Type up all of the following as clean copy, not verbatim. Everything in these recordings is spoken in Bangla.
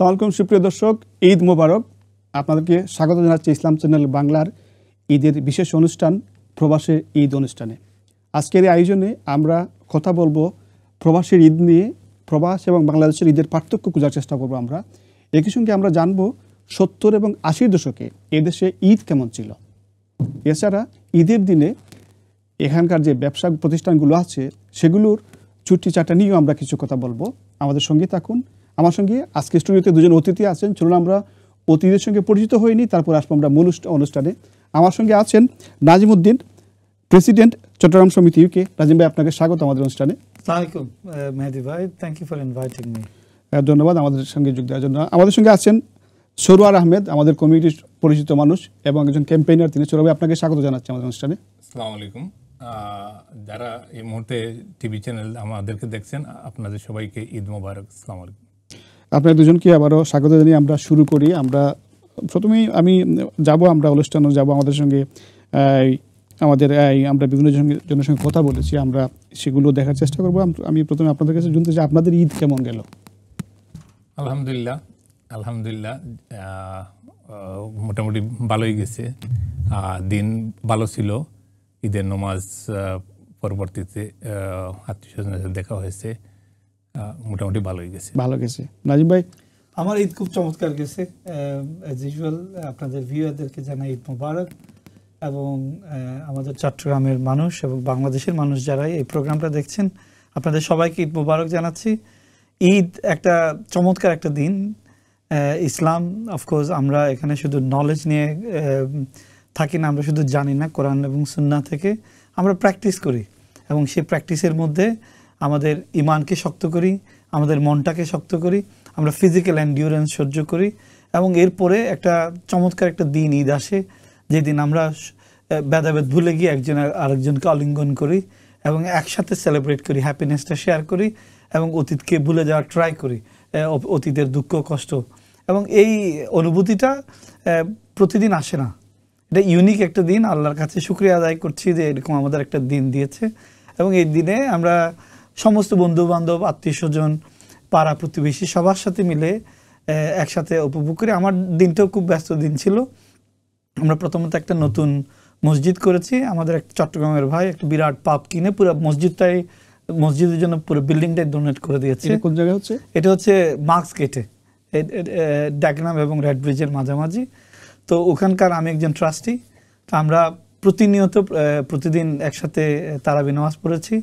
আসসালামু আলাইকুম সুপ্রিয় দর্শক, ঈদ মোবারক। আপনাদেরকে স্বাগত জানাচ্ছি ইসলাম চ্যানেল বাংলার ঈদের বিশেষ অনুষ্ঠান প্রবাসের ঈদ অনুষ্ঠানে। আজকের এই আয়োজনে আমরা কথা বলবো প্রবাসের ঈদ নিয়ে, প্রবাস এবং বাংলাদেশের ঈদের পার্থক্য খোঁজার চেষ্টা করব আমরা। একই সঙ্গে আমরা জানবো 70 এবং 80 দশকে এদেশে ঈদ কেমন ছিল। এছাড়া ঈদের দিনে এখানকার যে ব্যবসা প্রতিষ্ঠানগুলো আছে সেগুলোর ছুটি চাটা নিয়েও আমরা কিছু কথা বলবো। আমাদের সঙ্গে থাকুন। আমার সঙ্গে আজকে স্টুডিওতে দুজন অতিথি আছেন। চলুন আমরা অতিথিদের সঙ্গে পরিচিত হইনি, তারপর আসবো আমরা মূল অনুষ্ঠানে। আমার সঙ্গে আছেন নাজিম উদ্দিন, প্রেসিডেন্ট চট্টগ্রাম সমিতি ইউকে। নাজিম ভাই, আপনাকে স্বাগত আমাদের অনুষ্ঠানে। আসসালামু আলাইকুম মেহেদি ভাই, thank you for inviting me. ধন্যবাদ আমাদের সঙ্গে যোগ দেওয়ার জন্য। আমাদের সঙ্গে আছেন সরোয়ার আহমেদ, আমাদের কমিউনিটির পরিচিত মানুষ এবং একজন ক্যাম্পেইনার তিনি। সরোয়ার ভাই, আপনাকে স্বাগত জানাচ্ছি আমাদের অনুষ্ঠানে। আসসালামু আলাইকুম। যারা এই মুহূর্তে টিভি চ্যানেল আমাদেরকে দেখছেন, আপনাদের সবাইকে ঈদ মোবারক। আসসালামু আলাইকুম। আপনার দুজনকে আবারও স্বাগত জানিয়ে আমরা শুরু করি। আমরা প্রথমেই আমরা অনুষ্ঠানে যাব। আমাদের সঙ্গে আমরা বিভিন্ন জনের সঙ্গে কথা বলেছি, আমরা সেগুলো দেখার চেষ্টা করবো। আমি প্রথমে আপনাদের কাছে শুনতে চাই, আপনাদের ঈদ কেমন গেল? আলহামদুলিল্লাহ মোটামুটি ভালোই গেছে। দিন ভালো ছিল। ঈদের নামাজ পরবর্তীতে আত্মীয়স্বজনের সাথে দেখা হয়েছে, মোটামুটি ভালো গেছে। নাজিম ভাই? আমার ঈদ খুব চমৎকার গেছে। অ্যাজ ইউজুয়াল আপনাদের ভিউয়ারদেরকে জানাই ঈদ মোবারক, এবং আমাদের চট্টগ্রামের মানুষ এবং বাংলাদেশের মানুষ যারাই এই প্রোগ্রামটা দেখছেন, আপনাদের সবাইকে ঈদ মোবারক জানাচ্ছি। ঈদ একটা চমৎকার একটা দিন। ইসলাম, অফকোর্স আমরা এখানে শুধু নলেজ নিয়ে থাকি না, আমরা শুধু জানি না, কোরআন এবং সুন্নাহ থেকে আমরা প্র্যাকটিস করি, এবং সেই প্র্যাকটিসের মধ্যে আমাদের ইমানকে শক্ত করি, আমাদের মনটাকে শক্ত করি, আমরা ফিজিক্যাল এন্ডিউরেন্স সহ্য করি, এবং এরপরে একটা চমৎকার একটা দিন ঈদ আসে, যেদিন আমরা ভেদাভেদ ভুলে গিয়ে একজন আরেকজনকে আলিঙ্গন করি এবং একসাথে সেলিব্রেট করি, হ্যাপিনেসটা শেয়ার করি, এবং অতীতকে ভুলে যাওয়ার ট্রাই করি, অতীতের দুঃখ কষ্ট। এবং এই অনুভূতিটা প্রতিদিন আসে না। এটা ইউনিক একটা দিন। আল্লাহর কাছে শুকরিয়া আদায় করছি যে এরকম আমাদের একটা দিন দিয়েছে, এবং এই দিনে আমরা সমস্ত বন্ধুবান্ধব, আত্মীয় স্বজন, পাড়া প্রতিবেশী সবার সাথে মিলে একসাথে উপভোগ করি। আমার দিনটাও খুব ব্যস্ত দিন ছিল। আমরা প্রথমত একটা নতুন মসজিদ করেছি। আমাদের একটা চট্টগ্রামের ভাই একটা বিরাট পাব কিনে পুরো মসজিদের জন্য পুরো বিল্ডিংটাই ডোনেট করে দিয়েছে। কোন জায়গায় হচ্ছে? এটা হচ্ছে মার্কস গেটে, ডাকনাম এবং রেড ব্রিজের মাঝামাঝি। তো ওখানকার আমি একজন ট্রাস্টি। তো আমরা প্রতিদিন একসাথে তারাবি নামাজ পড়েছি,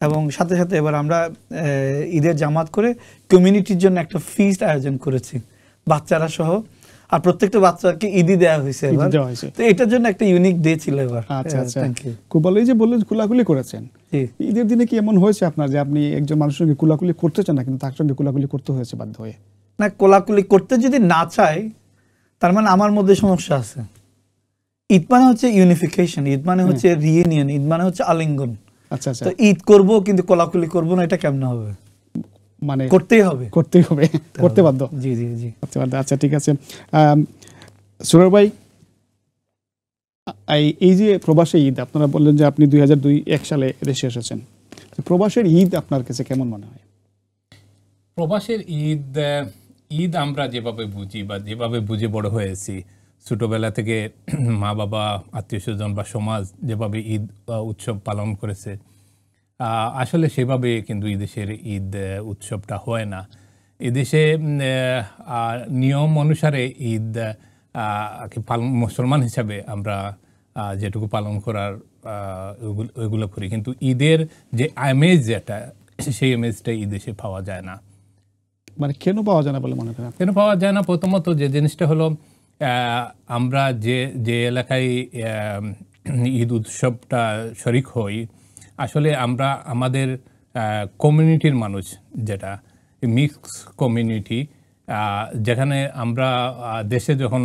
এবং সাথে সাথে এবার আমরা ঈদের জামাত করে কমিউনিটির জন্য একটা ফিস্ট আয়োজন করেছি, বাচ্চারা সহ। আর প্রত্যেকটা বাচ্চাকে ঈদই দেওয়া হয়েছে এবার। তো এটার জন্য একটা ইউনিক ডে ছিল এবার। আচ্ছা, খুব ভালো। এই যে বললেন কুলাকুলি করেছেন, ঈদের দিনে কি এমন হয়েছে আপনার যে আপনি একজন মানুষের সঙ্গে কুলাকুলি করতে চান না, কিন্তু তার সঙ্গে কুলাকুলি করতে হয়েছে বাধ্য হয়ে? না, কোলাকুলি করতে যদি না চাই তার মানে আমার মধ্যে সমস্যা আছে। ঈদ মানে হচ্ছে ইউনিফিকেশন, ঈদ মানে হচ্ছে রিইউনিয়ন, ঈদ মানে হচ্ছে আলিঙ্গন। আচ্ছা, তো ঈদ করব কিন্তু কোলাকুলি করব না, এটা কেমনে হবে? মানে করতে বাধ্য। জি জি জি, করতে বাধ্য। আচ্ছা, ঠিক আছে। সুরার ভাই, এই যে প্রবাসী ঈদ, আপনারা বললেন যে আপনি 2001 সালে দেশে এসেছেন। প্রবাসের ঈদ আপনার কাছে কেমন মনে হয়? প্রবাসের ঈদ আমরা যেভাবে বুঝি বা যেভাবে বুঝে বড় হয়েছি, ছোটবেলা থেকে মা বাবা, আত্মীয় স্বজন বা সমাজ যেভাবে ঈদ উৎসব পালন করেছে, আসলে সেভাবে কিন্তু এদেশের ঈদ উৎসবটা হয় না। এদেশে নিয়ম অনুসারে ঈদ মুসলমান হিসাবে আমরা যেটুকু পালন করার ওইগুলো করি, কিন্তু ঈদের যে আমেজ, যেটা সেই আমেজটা এদেশে পাওয়া যায় না। মানে কেন পাওয়া যায় না বলে মনে করেন? কেন পাওয়া যায় না? প্রথমত যে জিনিসটা হলো, আমরা যে এলাকায় ঈদ উৎসবটা শরিক হই, আসলে আমরা আমাদের কমিউনিটির মানুষ, যেটা মিক্স কমিউনিটি, যেখানে আমরা দেশে যখন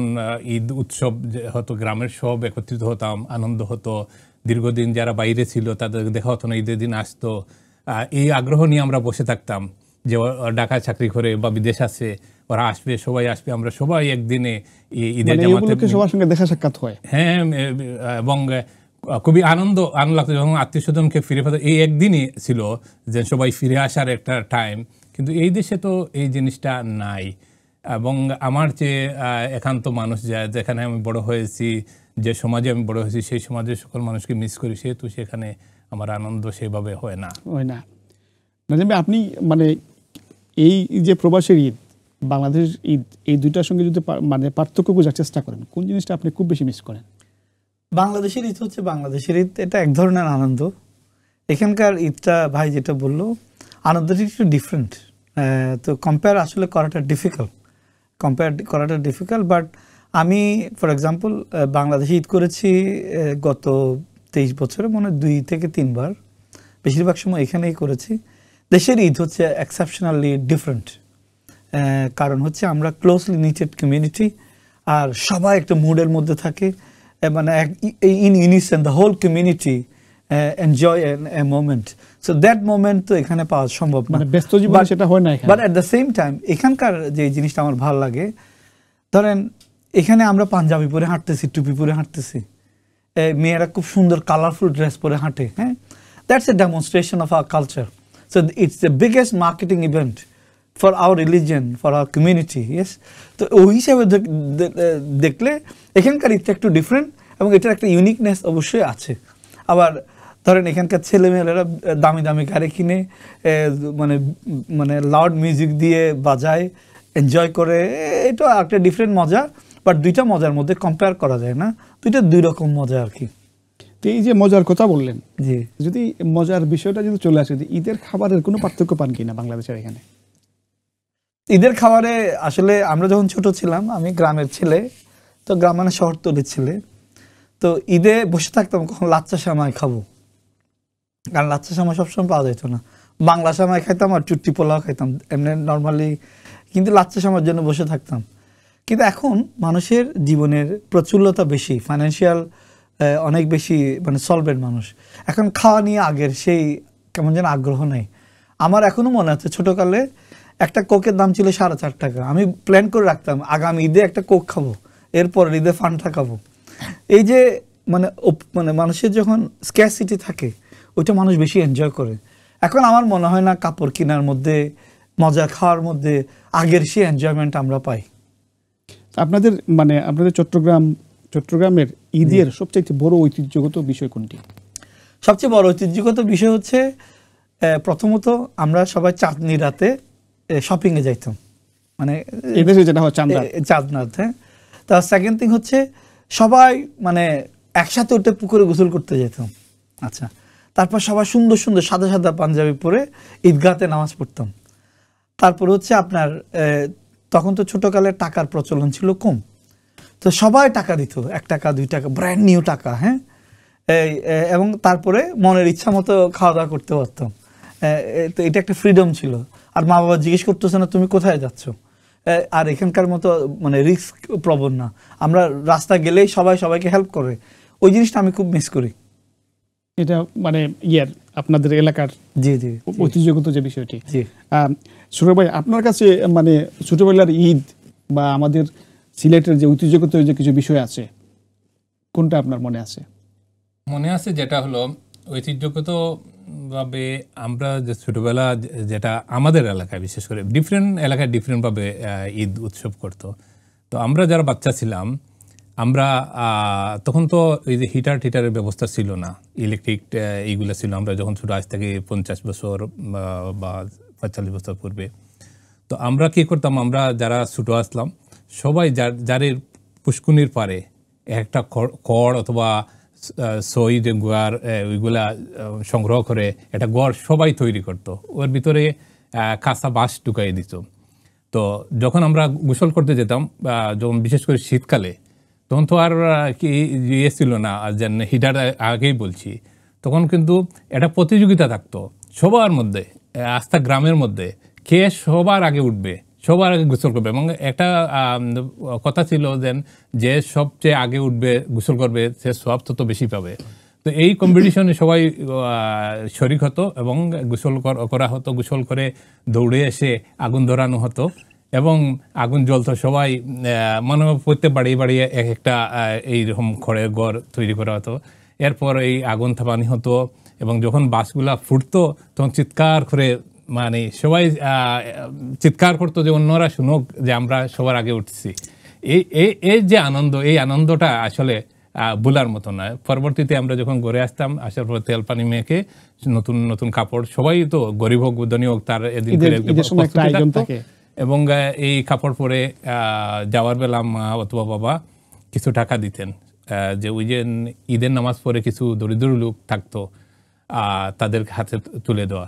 ঈদ উৎসব হতো, গ্রামের সব একত্রিত হতাম, আনন্দ হতো। দীর্ঘদিন যারা বাইরে ছিল তাদের দেখা হতো না, ঈদের দিন আসতো। এই আগ্রহ নিয়ে আমরা বসে থাকতাম যে ঢাকায় চাকরি করে বা বিদেশ আছে, ওরা আসবে, সবাই আসবে, আমরা সবাই একদিনে ঈদের জামাতে সবার সঙ্গে দেখা সাক্ষাৎ হয়। হ্যাঁ, এবং খুবই আনন্দ লাগতো যখন আত্মীয় স্বজনকে ফিরে পেত। এই একদিনই ছিল যে সবাই ফিরে আসার একটা টাইম, কিন্তু এই দেশে তো এই জিনিসটা নাই। এবং আমার যে একান্ত মানুষ যেখানে আমি বড় হয়েছি, যে সমাজে আমি বড় হয়েছি, সেই সমাজের সকল মানুষকে মিস করি, সেহেতু সেখানে আমার আনন্দ সেভাবে হয় না। নাজিম ভাই, আপনি মানে এই যে প্রবাসের ঈদ, বাংলাদেশের ঈদ, এই দুইটার সঙ্গে যদি মানে পার্থক্য বোঝার চেষ্টা করেন, কোন জিনিসটা আপনি খুব বেশি মিস করেন? বাংলাদেশের ঈদ হচ্ছে বাংলাদেশের ঈদ, এটা এক ধরনের আনন্দ। এখানকার ঈদটা ভাই যেটা বললো, আনন্দটা একটু ডিফারেন্ট। তো কম্পেয়ার আসলে করাটা ডিফিকাল্ট, বাট আমি ফর এক্সাম্পল বাংলাদেশে ঈদ করেছি গত 23 বছরে মনে হয় 2 থেকে 3 বার, বেশিরভাগ সময় এখানেই করেছি। দেশের ঈদ হচ্ছে এক্সেপশনালি ডিফারেন্ট, কারণ হচ্ছে আমরা ক্লোজলি নিটেড কমিউনিটি, আর সবাই একটা মুডের মধ্যে থাকে, মানে in unison the whole community enjoy a moment. So that moment তো এখানে পাওয়া সম্ভব না, মানে ব্যস্ত জীবনে সেটা হয় না। But at the same time এখানকার যে জিনিসটা আমার ভালো লাগে, ধরেন এখানে আমরা পাঞ্জাবি পরে হাঁটতেছি, টুপি পরে হাঁটতেছি, মেয়েরা খুব সুন্দর কালারফুল ড্রেস পরে হাঁটে, হ্যাঁ, that's a demonstration of our culture. So it's the biggest marketing event for our religion, for our community. Yes, তো ওই হিসাবে দেখলে এখানকার ঈদটা একটু ডিফারেন্ট, এবং এটার একটা ইউনিকনেস অবশ্যই আছে। আবার ধরেন এখানকার ছেলেমেয়েরা দামি দামি গাড়ি কিনে মানে মানে লাউড মিউজিক দিয়ে বাজায়, এনজয় করে, এটা একটা ডিফারেন্ট মজা। বাট দুইটা মজার মধ্যে কম্পেয়ার করা যায় না, দুইটা দুই রকম মজা আর কি। তো এই যে মজার কথা বললেন, জি, যদি মজার বিষয়টা যদি চলে আসে, ঈদের খাবারের কোনো পার্থক্য পান কিনা বাংলাদেশের এখানে? ঈদের খাবারে আসলে আমরা যখন ছোট ছিলাম, আমি গ্রামের ছেলে, তো গ্রাম মানে শহরতলির ছেলে, তো ঈদে বসে থাকতাম কখন লাচ্চা সেমাই খাবো, কারণ লাচ্চা সেমাই সবসময় পাওয়া যেত না। বাংলা সেমাই খাইতাম আর চুট্টি পোলাও খাইতাম এমনি নর্মালি, কিন্তু লাচ্চা সেমাইয়ের জন্য বসে থাকতাম। কিন্তু এখন মানুষের জীবনের প্রচুরতা বেশি, ফাইন্যান্সিয়াল অনেক বেশি, মানে সলভেন্ট মানুষ, এখন খাওয়া নিয়ে আগের সেই কেমন যেন আগ্রহ নেই। আমার এখনও মনে আছে ছোটোকালে একটা কোকের দাম ছিল 4.5 টাকা। আমি প্ল্যান করে রাখতাম আগামী ঈদে একটা কোক খাবো, এরপর ঈদে ফান্টা খাবো। এই যে মানে মানে মানুষের যখন স্ক্যারসিটি থাকে, ওইটা মানুষ বেশি এনজয় করে। এখন আমার মনে হয় না কাপড় কেনার মধ্যে, মজা খাওয়ার মধ্যে আগের সেই এনজয়মেন্ট আমরা পাই। আপনাদের মানে আপনাদের চট্টগ্রামের ঈদের সবচেয়ে বড় ঐতিহ্যগত বিষয় কোনটি? সবচেয়ে বড় ঐতিহ্যগত বিষয় হচ্ছে প্রথমত আমরা সবাই চাঁদনি রাতে শপিংয়ে যাইতাম, মানে এদেশে যেটা হয় চাঁদ রাত। হ্যাঁ, তার সেকেন্ড থিং হচ্ছে সবাই মানে একসাথে উঠে পুকুরে গোসল করতে যেতাম। আচ্ছা, তারপর সবাই সুন্দর সুন্দর সাদা সাদা পাঞ্জাবি পরে ঈদগাহতে নামাজ পড়তাম। তারপর হচ্ছে আপনার তখন তো ছোটোকালে টাকার প্রচলন ছিল কম, তো সবাই টাকা দিত, 1 টাকা 2 টাকা, ব্র্যান্ড নিউ টাকা। হ্যাঁ, এবং তারপরে মনের ইচ্ছা মতো খাওয়া দাওয়া করতে পারতাম। তো এটা একটা ফ্রিডম ছিল, আর মা বাবা জিজ্ঞেস করতেছে না তুমি কোথায় যাচ্ছ। আর এখানকার মতো মানে রিস্ক প্রবণ না, আমরা রাস্তা গেলেই সবাই সবাইকে হেল্প করে। ওই জিনিসটা আমি খুব মিস করি। এটা মানে আপনাদের এলাকার জি জি ঐতিহ্যগত যে বিষয়টি। জি, সুরজ ভাই, আপনার কাছে মানে ছোটবেলার ঈদ বা আমাদের সিলেটের যে ঐতিহ্যগত যে কিছু বিষয় আছে, কোনটা আপনার মনে আছে? মনে আছে যেটা হলো ঐতিহ্যগত ভাবে আমরা যে ছোটবেলা যেটা আমাদের এলাকায় বিশেষ করে ডিফারেন্ট এলাকায় ডিফারেন্টভাবে ঈদ উৎসব করতো। তো আমরা যারা বাচ্চা ছিলাম, আমরা তখন তো এই যে হিটারের ব্যবস্থা ছিল না, ইলেকট্রিক এইগুলো ছিল আমরা যখন ছোটো, আজ থেকে 50 বছর বা 45 বছর পূর্বে। তো আমরা কি করতাম, আমরা যারা ছোটো আসলাম সবাই যারের পুষ্কুনির পারে একটা খড় অথবা সই যে গুয়ার ওইগুলা সংগ্রহ করে একটা গড় সবাই তৈরি করতো, ওর ভিতরে কাঁচা বাঁশ ঢুকাই দিত। তো যখন আমরা গোসল করতে যেতাম, যখন বিশেষ করে শীতকালে, তখন তো আর কি ইয়ে ছিল না, যেন হিটার আগেই বলছি, তখন কিন্তু একটা প্রতিযোগিতা থাকতো সবার মধ্যে, আস্থা গ্রামের মধ্যে, কে সবার আগে উঠবে, সবার আগে গোসল করবে। এবং একটা কথা ছিল যে সবচেয়ে আগে উঠবে গোসল করবে সে সওয়াব তত বেশি পাবে। তো এই কম্পিটিশনে সবাই শরিক হতো এবং গোসল করা হতো, গোসল করে দৌড়ে এসে আগুন ধরানো হতো এবং আগুন জ্বলতো। সবাই মনে প্রত্যেক বাড়িয়ে এক একটা এইরকম খড়ের ঘর তৈরি করা হতো। এরপর এই আগুন থাপানি হতো এবং যখন বাসগুলা ফুটতো তখন চিৎকার করে মানে সবাই চিৎকার করতো যে অন্যরা শুনুক যে আমরা সবার আগে উঠছি। এই যে আনন্দ, এই আনন্দটা আসলে ভোলার মতো নয়। পরবর্তীতে আমরা যখন ঘরে আসতাম, আসার পর তেল পানি মেখে নতুন নতুন কাপড়, সবাই তো গরিব হোক ধনী হোক তার এদিন এবং এই কাপড় পরে যাওয়ার বেলা মা অথবা বাবা কিছু টাকা দিতেন, যে ওই যে ঈদের নামাজ পড়ে কিছু দরিদ্র লোক থাকতো তাদের হাতে তুলে দেওয়া।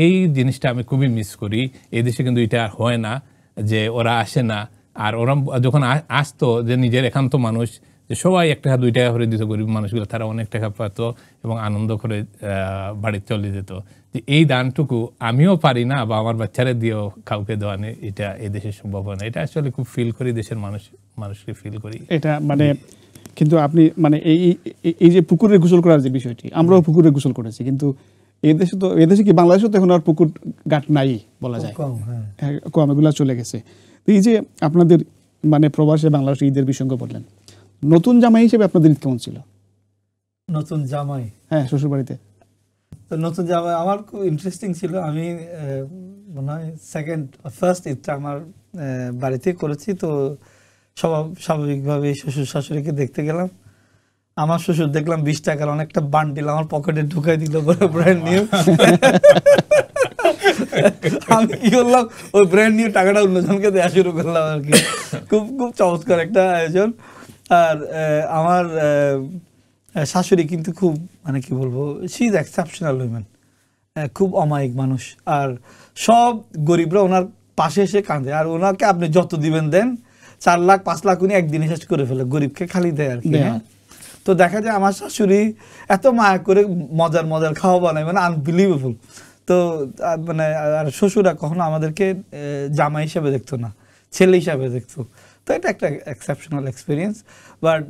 এই জিনিসটা আমি খুবই মিস করি। এই দেশে কিন্তু এটা আর হয় না, যে ওরা আসে না। আর ওরা যখন আসতো, যে নিজের একান্ত মানুষ, যে সবাই 1 টাকা 2 টাকা করে দিত গরিব মানুষগুলো, তারা অনেক টাকা পেত এবং আনন্দ করে বাড়ি চলে যেত। যে এই দানটুকু আমিও পারি না বা আমার বাচ্চারা দিয়েও কাউকে দেওয়া নেই, এটা এই দেশের সম্ভব হয় না। এটা আসলে খুব ফিল করি, দেশের মানুষকে ফিল করি এটা। মানে কিন্তু আপনি মানে এই যে পুকুরে গোসল করার যে বিষয়টি, আমরাও পুকুরে গোসল করেছি, কিন্তু এই দেশে কি বাংলাদেশে তো এখন আর পুকুর ঘাট নাই বলা যায়, কম, এগুলা চলে গেছে। এই যে আপনাদের মানে প্রবাসে বাংলাদেশে ঈদের বিসঙ্গ বললেন, নতুন জামাই হিসেবে আপনাদের ঈদ কেমন ছিল? নতুন জামাই, হ্যাঁ, শ্বশুর বাড়িতে তো নতুন জামাই আমার খুব ইন্টারেস্টিং ছিল। আমি মনে হয় ফার্স্ট ঈদটা আমার বাড়িতে করেছি। তো স্বাভাবিকভাবে শ্বশুর শাশুড়িকে দেখতে গেলাম। আমার শ্বশুর দেখলাম 20 টাকার অনেকটা বান্ডিল আমার পকেটে ঢুকাই দিল, ব্র্যান্ড নিউ। আমি কি করলাম, ওই ব্র্যান্ড নিউ টাকাটা অন্যজনকে দেওয়া শুরু করলাম আর কি। খুব খুব চমৎকার একটা আয়োজন। আর আমার শাশুড়ি কিন্তু খুব, মানে কি বলবো, শি ইজ এক্সেপশনাল উইমেন, খুব অমায়িক মানুষ। আর সব গরিবরা ওনার পাশে এসে কাঁদে, আর ওনাকে আপনি যত দিবেন দেন, 4 লাখ 5 লাখ উনি একদিনে শেষ করে ফেলে, গরিবকে খালি দেয় আর কি। তো দেখা যায় আমার শাশুড়ি এত মায়া করে মজার মজার খাওয়া বানায়, মানে আনবিলিভেবল। তো মানে আর শ্বশুরা কখনো আমাদেরকে জামাই হিসাবে দেখতো না, ছেলে হিসাবে দেখতো। তো এটা একটা এক্সেপশনাল এক্সপিরিয়েন্স। বাট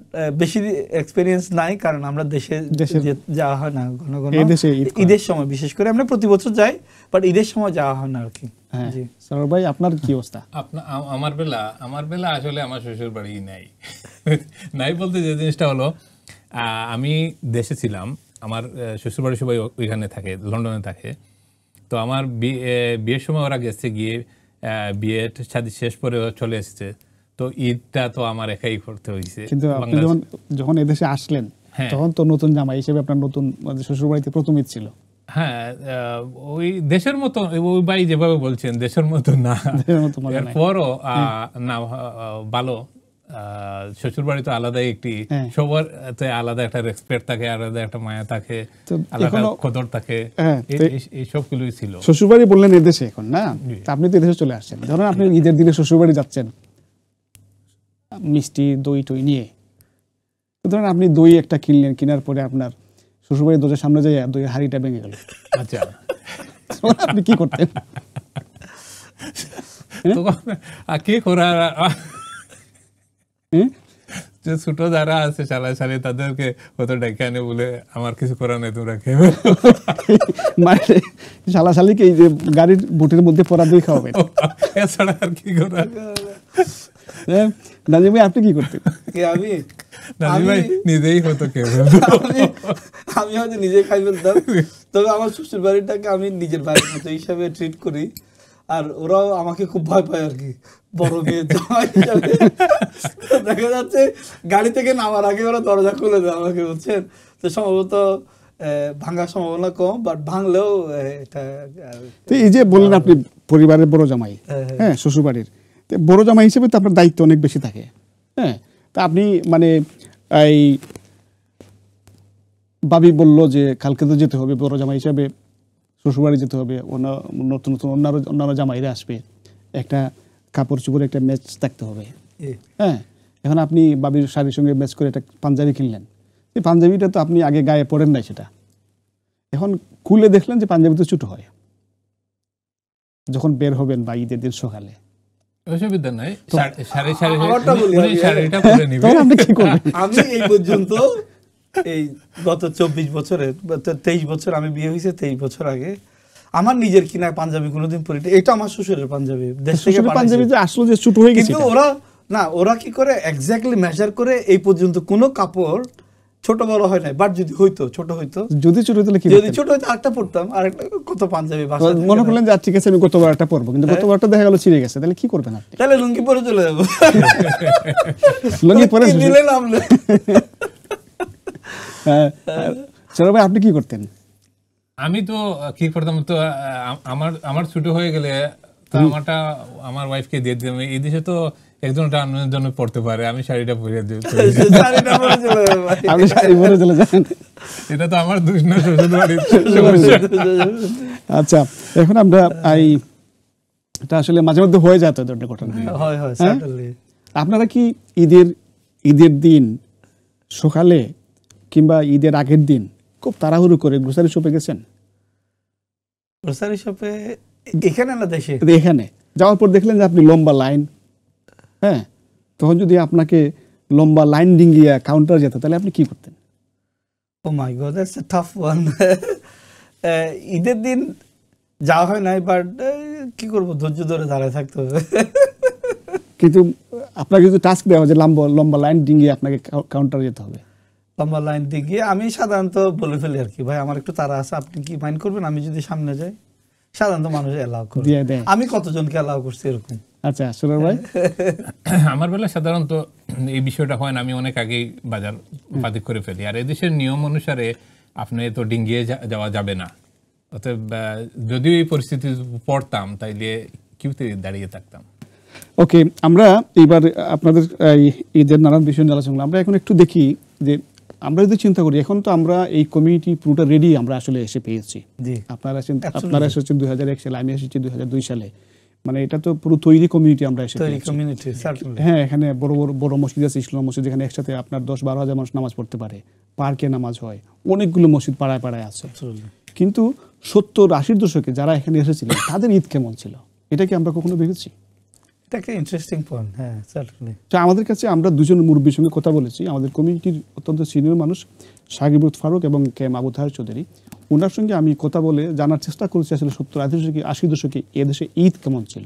বেশি এক্সপিরিয়েন্স নাই, কারণ আমরা দেশে যাওয়া হয় না ঘন ঘন। ঈদের সময় বিশেষ করে আমরা প্রতি বছর যাই, বাট ঈদের সময় যাওয়া হয় না আর কি। জি সরোয়ার ভাই, আপনার কি অবস্থা? আমার বেলা আসলে আমার শ্বশুর বাড়ি নাই বলতে যে জিনিসটা হলো, আমি দেশে ছিলাম, আমার শ্বশুর বাড়ি সবাই ওইখানে থাকে, লন্ডনে থাকে। তো আমার বিয়ের সময় ওরা গেছে, গিয়ে বিয়ে শাদী শেষ করে চলে এসেছে। তো ঈদটা তো আমার একাই করতে হয়েছে। কিন্তু আপনি যখন এদেশে আসলেন, তখন তো নতুন জামাই হিসেবে আপনার নতুন শ্বশুর বাড়িতে প্রথম ঈদ ছিল। হ্যাঁ, ওই দেশের মতো, ওই ভাই যেভাবে বলছেন দেশের মতো না, এরপরও না ভালো। শ্বশুর বাড়ি তো আলাদাই একটি, সবার আলাদা একটা রেসপেক্ট থাকে, আলাদা একটা মায়া থাকে, আলাদা কদর থাকে, এই সবগুলোই ছিল। শ্বশুর বাড়ি বললেন এদেশে এখন না, আপনি তো এদেশে চলে আসছেন। ধরুন আপনি ঈদের দিনে শ্বশুর বাড়ি যাচ্ছেন মিষ্টি দই টই নিয়ে, ধরুন আপনি দই একটা কিনলেন, কেনার পরে আপনার শ্বশুরবাড়ির দরজার সামনে যাই দইয়ের হাঁড়িটা ভেঙে গেল, আচ্ছা আপনি কি করতেন? কি করার, যে ছোট যারা আছে শালা-শালি তাদেরকে কত ডেকে আনে, বলে আমার কিছু করার নেই, তোমরা খেয়ে মানে শালা-শালিকে এই যে গাড়ির বুটের মধ্যে পড়া দই খাওয়াবেন, এছাড়া আর কি করার? নাজিম ভাই, আপনি কি করতেন? আমি নিজেই হতো আমি হয়তো নিজে খাই ফেলতাম, তবে আমার শ্বশুর বাড়িটাকে আমি নিজের বাড়ির মতো হিসাবে ট্রিট করি। আর ওরাও আমাকে খুব ভয় পায় আর কি, বড় মেয়ে জামাই হিসাবে। দেখা যাচ্ছে গাড়ি থেকে নামার আগে ওরা দরজা খুলে দেয় আমাকে, বুঝছেন? তো সম্ভবত ভাঙার সম্ভাবনা কম, বাট ভাঙলেও এটা। এই যে বললেন আপনি পরিবারের বড় জামাই, হ্যাঁ, শ্বশুর বাড়ির বড় জামাই হিসেবে তো আপনার দায়িত্ব অনেক বেশি থাকে, হ্যাঁ। তা আপনি মানে এই ভাবি বললো যে কালকে তো যেতে হবে, বড় জামাই হিসাবে শ্বশুরবাড়ি যেতে হবে, নতুন নতুন অন্যান্য জামাইরা আসবে, একটা কাপড় চোপড়ে একটা ম্যাচ থাকতে হবে, হ্যাঁ। এখন আপনি বাবির শাড়ির সঙ্গে ম্যাচ করে একটা পাঞ্জাবি কিনলেন, এই পাঞ্জাবিটা তো আপনি আগে গায়ে পরেন নাই, সেটা এখন খুলে দেখলেন যে পাঞ্জাবি তো ছোট হয়। যখন বের হবেন বা ঈদের দিন সকালে, অসুবিধা নাই, আমি এই পর্যন্ত এই গত 24 বছরের 23 বছর আমি বিয়ে হয়েছে, 23 বছর আগে আমার নিজের কিনা পাঞ্জাবি কোনোদিন পরি। এটা আমার শ্বশুরের পাঞ্জাবি, দেশ থেকে পাঞ্জাবি যে আসলো যে ছোট হয়ে গেছে, কিন্তু ওরা কি করে এক্স্যাক্টলি মেজার করে এই পর্যন্ত কোনো কাপড় ছোট বড় হয় নাই, বাট যদি হইতো, ছোট হইতো, যদি ছোট হইতো কি যদি ছোট হইতো আরেকটা পড়তাম, আরেকটা কত পাঞ্জাবি বাসা মনে করলেন যে ঠিক আছে আমি গতবার একটা পড়বো, কিন্তু গতবারটা দেখা গেল ছিঁড়ে গেছে, তাহলে কি করবেন আপনি? তাহলে লুঙ্গি পরে চলে যাবো, লুঙ্গি পরে দিলে নামলে। সৌরভ ভাই আপনি কি করতেন? আমি তো কি করতাম, তো আমার ছোট হয়ে গেলে তো আমার ওয়াইফকে দিয়ে দিতাম। এই দেশে তো একজন অন্যের জন্য পড়তে পারে, আমি শাড়িটা পরিয়ে দিই, আপনি শাড়ি পরে চলে যান। এটা তো আমার দোষ না, শ্বশুরবাড়ির। আচ্ছা, এখন আমরা এটা আসলে মাঝে মধ্যে হয়ে যায় তো ধরনের ঘটনা। আপনারা কি ঈদের দিন সকালে কিংবা ঈদের আগের দিন খুব তাড়াহুড়ো করে গ্রোসারি শপে গেছেন? গ্রোসারি শপে এখানে না দেশে? এখানে যাওয়ার পর দেখলেন যে আপনি লম্বা লাইন, হ্যাঁ, তখন যদি আপনাকে লম্বা লাইন ডিঙ্গিয়ে কাউন্টার যেত, তাহলে আপনি কি করতেন? Oh my God, that's a tough one. ঈদের দিন যাওয়া হয় নাই, বাট কি করবো, ধৈর্য ধরে দাঁড়ায় থাকতে হবে। কিন্তু আপনাকে যদি টাস্ক দেওয়া হয় যে লম্বা লাইন ডিঙ্গিয়ে আপনাকে কাউন্টার যেতে হবে, লম্বা লাইন দিয়ে আমি সাধারণত বলে ফেলি আর কি, ভাই আমার একটু তাড়া আছে, আপনি কি মাইন্ড করবেন আমি যদি সামনে যাই? সাধারণত মানুষ এলাও করে, আমি কতজনকে এলাও করছি এরকম। আচ্ছা সুরার ভাই? আমার বেলা সাধারণত এই বিষয়টা হয় না, আমি অনেক আগেই বাজার পাতি করে ফেলি। আর এদেশের নিয়ম অনুসারে আপনি তো ডিঙ্গিয়ে যাওয়া যাবে না, অতএব যদিও এই পরিস্থিতি পড়তাম তাইলে কিউতে দাঁড়িয়ে থাকতাম। ওকে, আমরা এইবার আপনাদের ঈদের নানান বিষয় নিয়ে আলোচনা করলাম। আমরা এখন একটু দেখি যে আমরা যদি চিন্তা করি, এখন তো আমরা এই কমিউনিটি পুরোটা রেডি আমরা আসলে এসে পেয়েছি। আপনারা এসেছেন 2001 সালে, আমি এসেছি 2002 সালে, মানে এটা তো পুরো তৈরি কমিউনিটি আমরা এসে পেয়েছি। হ্যাঁ, এখানে বড় মসজিদ আছে, ইসলাম মসজিদ, যেখানে একসাথে আপনার 10-12 হাজার মানুষ নামাজ পড়তে পারে, পার্কে নামাজ হয়, অনেকগুলো মসজিদ পাড়ায় পাড়ায় আছে। কিন্তু 70-80 দশকে যারা এখানে এসেছিলেন তাদের ঈদ কেমন ছিল, এটা কি আমরা কখনো ভেবেছি? এটা একটা ইন্টারেস্টিং পয়েন্ট। হ্যাঁ, সার্টেনলি। আমাদের কাছে আমরা দুজন মুরব্বীর সঙ্গে কথা বলেছি, আমাদের কমিউনিটির অত্যন্ত সিনিয়র মানুষ সাকিবুল ফারুক এবং কে এম আবু তাহের চৌধুরী, ওনার সঙ্গে আমি কথা বলে জানার চেষ্টা করেছি আসলে 70-80 দশকে এদেশে ঈদ কেমন ছিল।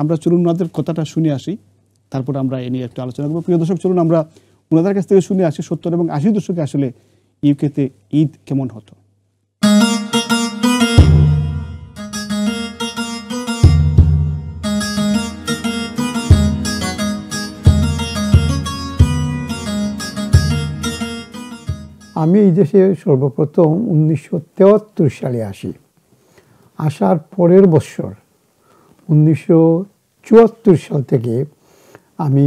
আমরা চলুন ওনাদের কথাটা শুনে আসি, তারপর আমরা এ নিয়ে একটু আলোচনা করবো। প্রিয় দর্শক, চলুন আমরা ওনাদের কাছ থেকে শুনে আসি 70 এবং 80 দশকে আসলে ইউকেতে ঈদ কেমন হতো। আমি এই দেশে সর্বপ্রথম 1973 সালে আসি। আসার পরের বছর 1974 সাল থেকে আমি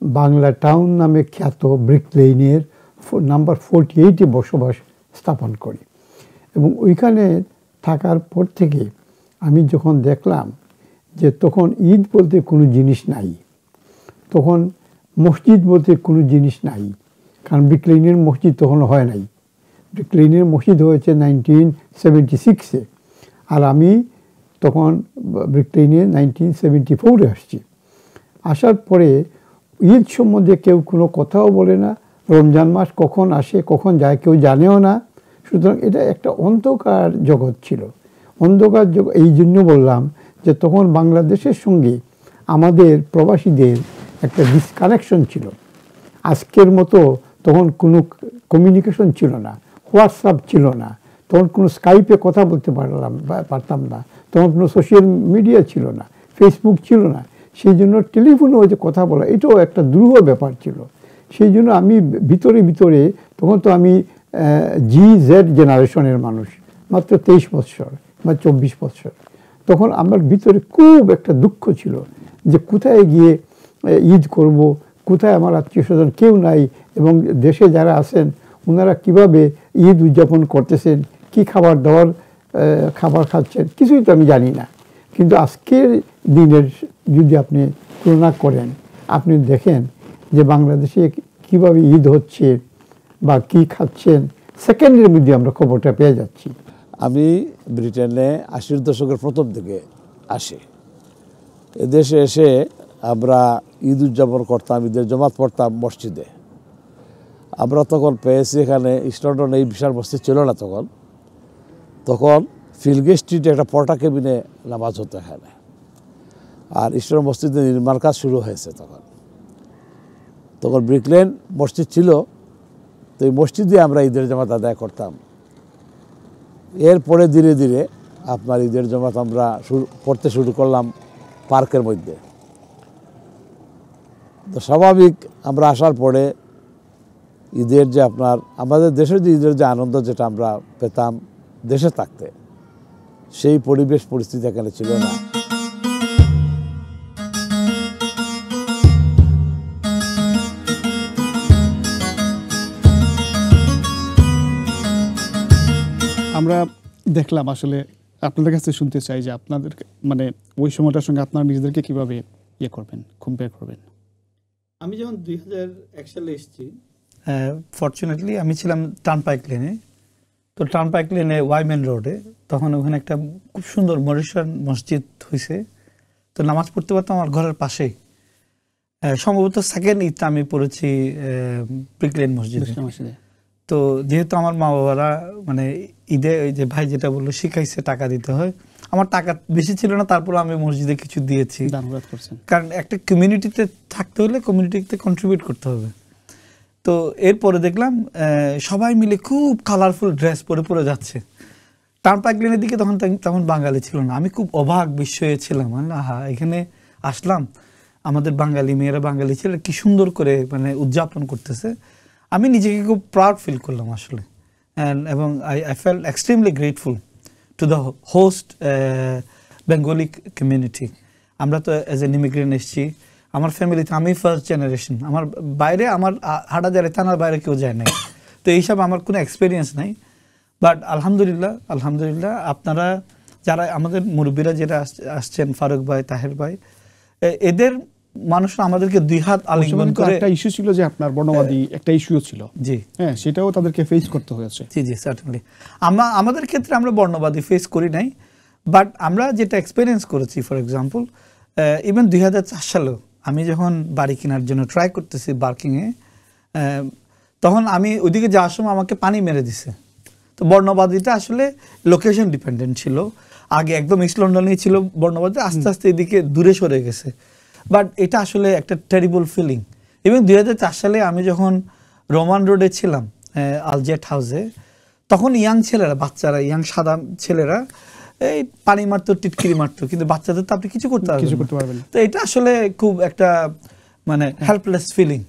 বাংলা টাউন নামে খ্যাত ব্রিক লেইনের নাম্বার 48-এ বসবাস স্থাপন করি। এবং ওইখানে থাকার পর থেকে আমি যখন দেখলাম যে তখন ঈদ বলতে কোনো জিনিস নাই, তখন মসজিদ বলতে কোনো জিনিস নাই, কারণ ব্রিক লেইনের মসজিদ তখন হয় নাই। ব্রিক লেইনের মসজিদ হয়েছে 1976-এ, আর আমি তখন ব্রিক লেইনে 1974-এ আসছি। আসার পরে ঈদ সম্বন্ধে কেউ কোনো কথাও বলে না, রমজান মাস কখন আসে কখন যায় কেউ জানেও না। সুতরাং এটা একটা অন্ধকার জগৎ ছিল। অন্ধকার জগৎ এই জন্য বললাম যে তখন বাংলাদেশের সঙ্গে আমাদের প্রবাসীদের একটা ডিসকানেকশন ছিল। আজকের মতো তখন কোনো কমিউনিকেশন ছিল না, হোয়াটসঅ্যাপ ছিল না, তখন কোনো স্কাইপে কথা বলতে পারতাম না, তখন কোনো সোশ্যাল মিডিয়া ছিল না, ফেসবুক ছিল না। সেই জন্য টেলিফোনে যে কথা বলা এটাও একটা দুরূহ ব্যাপার ছিল। সেই জন্য আমি ভিতরে তখন তো আমি GZ জেনারেশনের মানুষ, মাত্র 23 বছর বা 24 বছর। তখন আমার ভিতরে খুব একটা দুঃখ ছিল যে কোথায় গিয়ে ঈদ করব, কোথায় আমার আত্মীয়স্বজন কেউ নাই, এবং দেশে যারা আছেন ওনারা কিভাবে ঈদ উদযাপন করতেছেন, কি খাবার খাচ্ছেন, কিছুই তো আমি জানি না। কিন্তু আজকের দিনের যদি আপনি তুলনা করেন, আপনি দেখেন যে বাংলাদেশে কিভাবে ঈদ হচ্ছে বা কি খাচ্ছেন, সেকেন্ডের মধ্যে আমরা খবরটা পেয়ে যাচ্ছি। আমি ব্রিটেনে 80-এর দশকের প্রথম দিকে আসি। এদেশে এসে আমরা ঈদ উদযাপন করতাম, ঈদের জমাত পড়তাম মসজিদে। আমরা তখন পেয়েছি এখানে ইস্ট লন্ডন এই বিশাল মসজিদ ছিল না তখন ফিলগেট স্ট্রিটে একটা পর্টা কেবিনে নামাজ হতো এখানে। আর ইস্টার্ন মসজিদে নির্মাণ কাজ শুরু হয়েছে তখন ব্রিক লেন মসজিদ ছিল, তো এই মসজিদে আমরা ঈদের জামাত আদায় করতাম। এরপরে ধীরে ধীরে আপনার ঈদের জামাত আমরা পড়তে শুরু করলাম পার্কের মধ্যে। তো স্বাভাবিক আমরা আসার পরে ঈদের যে আপনার আমাদের দেশের যে ঈদের যে আনন্দ যেটা আমরা পেতাম দেশে থাকতে, সেই পরিবেশ পরিস্থিতি এখানে ছিল না। আমরা দেখলাম আসলে আপনাদের কাছে শুনতে চাই যে আপনাদের মানে ওই সময়টার সঙ্গে আপনারা নিজেদেরকে কিভাবে ইয়ে করবেন, কম্পেয়ার করবেন। আমি যখন 2001 সালে এসেছি, ফরচুনেটলি আমি ছিলাম টার্নপাইক লেনে। তো টার্নপাইক লেনে ওয়াইমেন রোডে তখন ওখানে একটা খুব সুন্দর মরিশন মসজিদ হয়েছে। তো নামাজ পড়তে পারতাম আমার ঘরের পাশেই। সম্ভবত সেকেন্ড ঈদটা আমি পড়েছি ব্রিকলেন মসজিদে। তো যেহেতু আমার মা বাবারা মানে ঈদে ওই যে ভাই যেটা বললো শিখাইছে টাকা দিতে হয়, আমার টাকা বেশি ছিল না, তারপর আমি মসজিদে কিছু দিয়েছি। কারণ একটা কমিউনিটিতে থাকতে হলে কমিউনিটিতে কন্ট্রিবিউট করতে হবে। তো এরপরে দেখলাম সবাই মিলে খুব কালারফুল ড্রেস পরে পরে যাচ্ছে টার্নপাইক লেনের দিকে। তখন বাঙালি ছিল না। আমি খুব অবাক বিস্ময়ে ছিলাম, আহা এখানে আসলাম, আমাদের বাঙালি মেয়েরা বাঙালি ছেলেরা কি সুন্দর করে মানে উদযাপন করতেছে। আমি নিজেকে খুব প্রাউড ফিল করলাম আসলে। এবং I felt extremely grateful to the host Bengali community. আমরা তো অ্যাজ এন ইমিগ্রেন্ট এসেছি, আমার ফ্যামিলিতে আমি ফার্স্ট জেনারেশন, আমার বাইরে আমার হাটাজারে থানার বাইরে কেউ যায় নাই। তো এইসব আমার কোনো এক্সপিরিয়েন্স নাই। বাট আলহামদুলিল্লাহ আপনারা যারা আমাদের মুরব্বীরা যেটা আসছেন, ফারুক ভাই, তাহের ভাই, এদের মানুষরা আমাদেরকে দুই হাত আলিঙ্গন করে। একটা ইস্যু ছিল যে আপনার বর্ণবাদী একটা ইস্যু ছিল, জি হ্যাঁ, সেটাও তাদেরকে ফেস করতে হয়েছে। জি সার্টেনলি। আমাদের ক্ষেত্রে আমরা বর্ণবাদী ফেস করি নাই, বাট আমরা যেটা এক্সপিরিয়েন্স করেছি, ফর এক্সাম্পল ইভেন 2004 সালেও আমি যখন বাড়ি কেনার জন্য ট্রাই করতেছি বার্কিংয়ে, তখন আমি ওইদিকে যাওয়ার সময় আমাকে পানি মেরে দিছে। তো বর্ণবাদীটা আসলে লোকেশন ডিপেন্ডেন্ট ছিল। আগে একদম ইস্ট লন্ডনেই ছিল বর্ণবাদী, আস্তে আস্তে এদিকে দূরে সরে গেছে। বাট এটা আসলে একটা টেরিবল ফিলিং। এবং 2004 সালে আমি যখন রোমান রোডে ছিলাম আলজেট হাউসে, তখন ইয়াং ছেলেরা, বাচ্চারা, ইয়াং সাদা ছেলেরা এই পানি মারতো, টিটকিরি মারতো, কিন্তু বাচ্চাদের তো আপনি কিছু করতে পারবেন না। তো এটা আসলে খুব একটা মানে হেল্পলেস ফিলিং।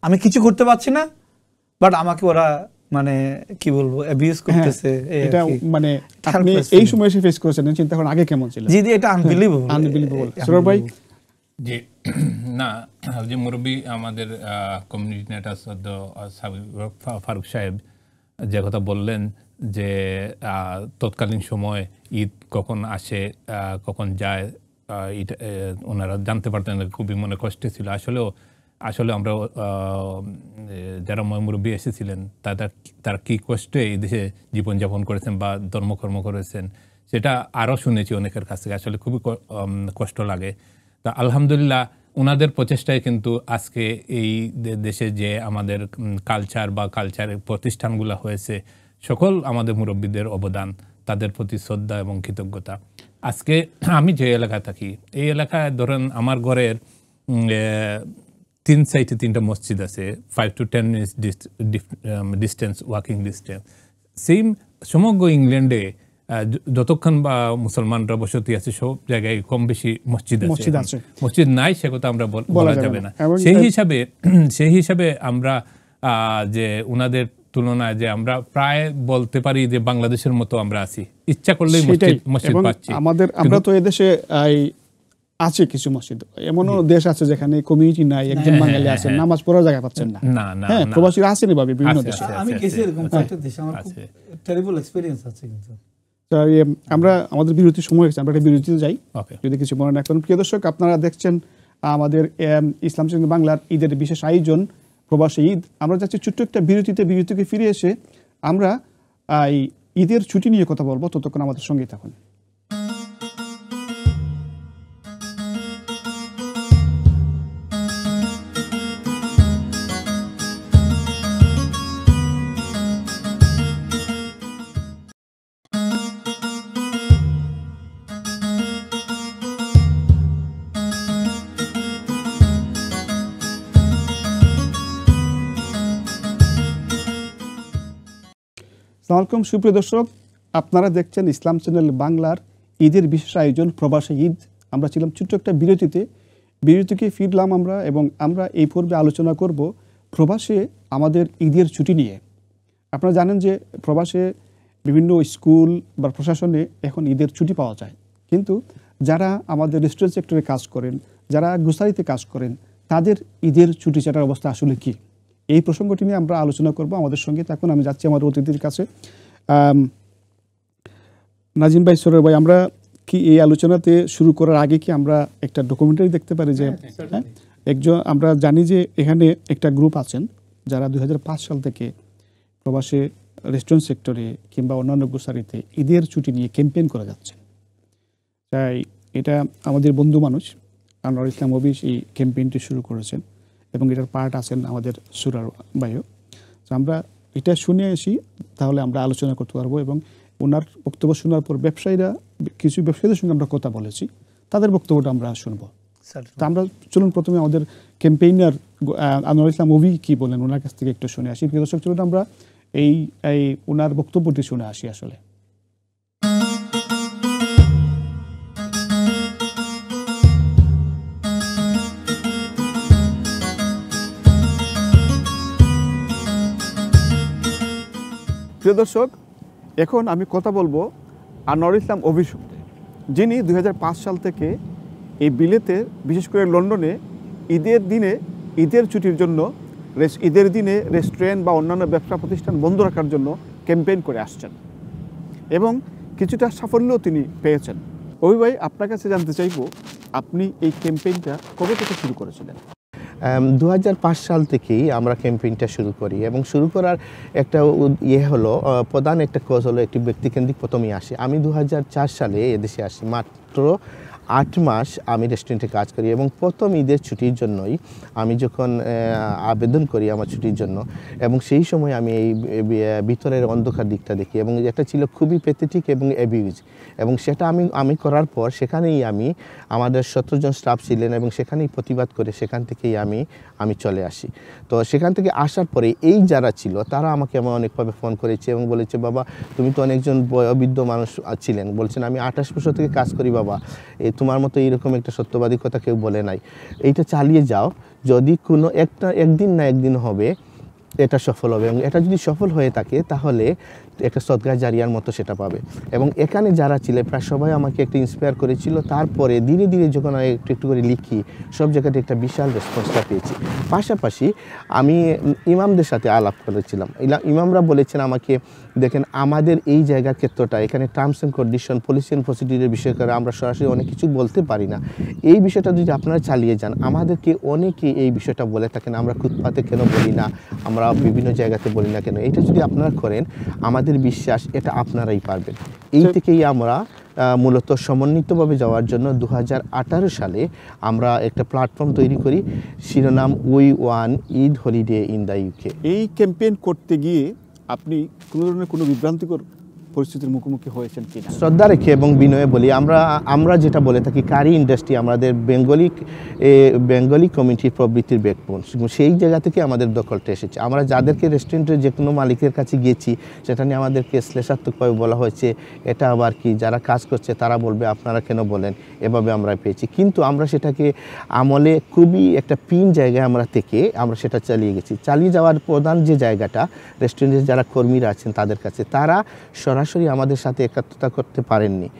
আমি কিছু করতে পারছি না, বাট আমাকে ওরা মানে কি বলবো অ্যাবিউজ করতেছে। এটা মানে আপনি এই সময় এসে ফেস করেছেন, চিন্তা করেন আগে কেমন ছিল। জি এটা আনবিলিভেবল। সুরভ ভাই? জি না, যে মুরব্বী আমাদের কমিউনিটি নেতা সদ্য ফারুক সাহেব যে কথা বললেন যে তৎকালীন সময় ঈদ কখন আসে কখন যায় এটা ওনারা জানতে পারতেন, খুবই মনে কষ্টে ছিল। আসলে আমরা যারা মুরব্বী এসেছিলেন তারা কী কষ্টে এই দেশে জীবনযাপন করেছেন বা ধর্মকর্ম করেছেন সেটা আরও শুনেছি অনেকের কাছ থেকে। আসলে খুবই কষ্ট লাগে। তা আলহামদুলিল্লাহ ওনাদের প্রচেষ্টায় কিন্তু আজকে এই দেশে যে আমাদের কালচার বা কালচারের প্রতিষ্ঠানগুলো হয়েছে, সকল আমাদের মুরব্বীদের অবদান, তাদের প্রতি শ্রদ্ধা এবং কৃতজ্ঞতা। আজকে আমি যে এলাকায় থাকি, এই এলাকায় ধরেন আমার ঘরের 3 সাইডে 3টা মসজিদ আছে, 5 to 10 minutes distance, walking distance. Same সমগ্র ইংল্যান্ডে যতক্ষণ বা মুসলমানরা বসতি আছে সব জায়গায় কম বেশি মসজিদ আছে। মসজিদ নাই সে কথা আমরা বলা যাবে না। সেই হিসাবে আমরা যে উনাদের তুলনায় যে আমরা প্রায় বলতে পারি যে বাংলাদেশের মতো আমরা আছি, ইচ্ছা করলেই মসজিদ পাচ্ছি। আমরা তো এদেশে আছে কিছু মসজিদ, এমনও দেশ আছে যেখানে কমিউনিটি নাই, একজন বাঙালি আছে, নামাজ পড়ার জায়গা পাচ্ছেন না। হ্যাঁ, প্রবাসীরা আছেন ভাবে বিভিন্ন দেশে। আমি গেছি এরকম একটা দেশে, আমার খুব টেরিবল এক্সপেরিয়েন্স আছে। কিন্তু আমরা আমাদের বিরতির সময় হয়েছে, আমরা একটা বিরতিতে যাই যদি কিছু মনে না করেন। প্রিয় দর্শক, আপনারা দেখছেন আমাদের ইসলাম চ্যানেল বাংলার ঈদের বিশেষ আয়োজন প্রবাসী ঈদ। আমরা যাচ্ছি ছোট্ট একটা বিরতিতে ফিরে এসে আমরা ঈদের ছুটি নিয়ে কথা বলবো। ততক্ষণ আমাদের সঙ্গেই থাকুন। আসসালামু আলাইকুম সুপ্রিয় দর্শক, আপনারা দেখছেন ইসলাম চ্যানেল বাংলার ঈদের বিশেষ আয়োজন প্রবাসী ঈদ। আমরা ছিলাম ছোট্ট একটা বিরতিকে ফিরলাম আমরা, এবং আমরা এই পর্বে আলোচনা করব প্রবাসে আমাদের ঈদের ছুটি নিয়ে। আপনারা জানেন যে প্রবাসে বিভিন্ন স্কুল বা প্রশাসনে এখন ঈদের ছুটি পাওয়া যায়, কিন্তু যারা আমাদের রেস্টুরেন্ট সেক্টরে কাজ করেন, যারা গ্রোসারিতে কাজ করেন, তাদের ঈদের ছুটি ছাটার অবস্থা আসলে কি, এই প্রসঙ্গটি নিয়ে আমরা আলোচনা করব। আমাদের সঙ্গে থাকুন। আমি যাচ্ছি আমার অতিথির কাছে। নাজিম ভাই, সরোর ভাই, আমরা কি এই আলোচনাতে শুরু করার আগে কি আমরা একটা ডকুমেন্টারি দেখতে পারি? যে আমরা জানি যে এখানে একটা গ্রুপ আছেন যারা 2005 সাল থেকে প্রবাসে রেস্টুরেন্ট সেক্টরে কিংবা অন্যান্য গ্রোসারিতে ঈদের ছুটি নিয়ে ক্যাম্পেইন করে যাচ্ছেন। তাই এটা আমাদের বন্ধু মানুষ আনোয়ার ইসলাম অবিশ এই ক্যাম্পেইনটি শুরু করেছেন, এবং এটার পার্ট আছেন আমাদের সুরার ভাইও। তো আমরা এটা শুনে আসি, তাহলে আমরা আলোচনা করতে পারবো। এবং ওনার বক্তব্য শোনার পর কিছু ব্যবসায়ীদের সঙ্গে আমরা কথা বলেছি, তাদের বক্তব্যটা আমরা শুনবো। তা আমরা চলুন প্রথমে আমাদের ক্যাম্পেইনার আনোয়ার ইসলাম অবি কি বলেন ওনার কাছ থেকে একটু শুনে আসি। প্রিয় দর্শক, চলুন আমরা এই ওনার বক্তব্যটি শুনে আসি। আসলে প্রিয় দর্শক, এখন আমি কথা বলবো আনোয়ার ইসলাম অভির সঙ্গে, যিনি 2005 সাল থেকে এই বিলেতে, বিশেষ করে লন্ডনে ঈদের ছুটির জন্য ঈদের দিনে রেস্টুরেন্ট বা অন্যান্য ব্যবসা প্রতিষ্ঠান বন্ধ রাখার জন্য ক্যাম্পেইন করে আসছেন, এবং কিছুটা সাফল্যও তিনি পেয়েছেন। অভি ভাই, আপনার কাছে জানতে চাইব, আপনি এই ক্যাম্পেইনটা কবে থেকে শুরু করেছিলেন? 2005 সাল থেকেই আমরা ক্যাম্পেইনটা শুরু করি, এবং শুরু করার একটা হলো, প্রধান একটা কজ হলো একটি ব্যক্তিকেন্দ্রিক প্রথমেই আসে। আমি 2004 সালে এদেশে আসি, মাত্র 8 মাস আমি রেস্টুরেন্টে কাজ করি, এবং প্রথম ঈদের ছুটির জন্যই আমি যখন আবেদন করি আমার ছুটির জন্য, এবং সেই সময় আমি এই ভিতরের অন্ধকার দিকটা দেখি, এবং এটা ছিল খুবই প্যাথেটিক এবং অ্যাবিউজ, এবং সেটা আমি করার পর সেখানেই আমাদের 17 জন স্টাফ ছিলেন, এবং সেখানেই প্রতিবাদ করে সেখান থেকেই আমি চলে আসি। তো সেখান থেকে আসার পরে এই যারা ছিল তারা আমাকে অনেকভাবে ফোন করেছে এবং বলেছে, বাবা তুমি তো অনেকজন বয়োবৃদ্ধ মানুষ ছিলেন, বলছেন আমি 28 বছর থেকে কাজ করি বাবা, তোমার মতো এইরকম একটা সত্যবাদী কথা কেউ বলে নাই, এইটা চালিয়ে যাও, যদি কোনো একদিন না একদিন হবে এটা সফল হবে, এবং এটা যদি সফল হয়ে থাকে তাহলে একটা সদকা জারিয়ার মতো সেটা পাবে। এবং এখানে যারা ছিল প্রায় সবাই আমাকে একটা ইন্সপায়ার করেছিল। তারপরে ধীরে ধীরে যখন আমি একটু একটু করে লিখি, সব জায়গাতে একটা বিশাল রেসপন্সটা পেয়েছি। পাশাপাশি আমি ইমামদের সাথে আলাপ করেছিলাম, ইমামরা বলেছেন আমাকে, দেখেন আমাদের এই জায়গার ক্ষেত্রটা, এখানে terms and condition, policy and প্রসিডিউরের বিষয় করে আমরা সরাসরি অনেক কিছু বলতে পারি না, এই বিষয়টা যদি আপনারা চালিয়ে যান, আমাদেরকে অনেকে এই বিষয়টা বলে থাকেন, আমরা ফুটপাতে কেন বলি না, আমরা বিভিন্ন জায়গাতে বলি না কেন, এটা যদি আপনারা করেন আমাদের বিশ্বাস এটা আপনারাই পারবেন। এই থেকেই আমরা মূলত সমন্বিতভাবে যাওয়ার জন্য 2018 সালে আমরা একটা প্ল্যাটফর্ম তৈরি করি, শিরোনাম we want Eid holiday in the UK. এই ক্যাম্পেইন করতে গিয়ে আপনি কোনো ধরনের কোনো বিভ্রান্তিকর পরিস্থিতির মুখোমুখি হয়েছেন কিনা? শ্রদ্ধা রেখে এবং বিনয়ে বলি, আমরা যেটা বলে থাকি, কারি ইন্ডাস্ট্রি আমাদের বেঙ্গলি কমিউনিটির প্রবৃত্তির ব্যাকবোন, সেই জায়গা থেকে আমাদের দখলটা এসেছে। আমরা যাদেরকে রেস্টুরেন্টের যে কোনো মালিকের কাছে গিয়েছি, সেটা নিয়ে আমাদেরকে শ্লেষাত্মকভাবে বলা হয়েছে, এটা আবার কি, যারা কাজ করছে তারা বলবে আপনারা কেন বলেন, এভাবে আমরা পেয়েছি। কিন্তু আমরা সেটাকে আমলে খুবই একটা পিন জায়গায় আমরা সেটা চালিয়ে গেছি। চালিয়ে যাওয়ার প্রধান যে জায়গাটা, রেস্টুরেন্টের যারা কর্মীরা আছেন তাদের কাছে, তারা সরাসরি আমাদের সাথে একাত্মতা করতে পারেননি।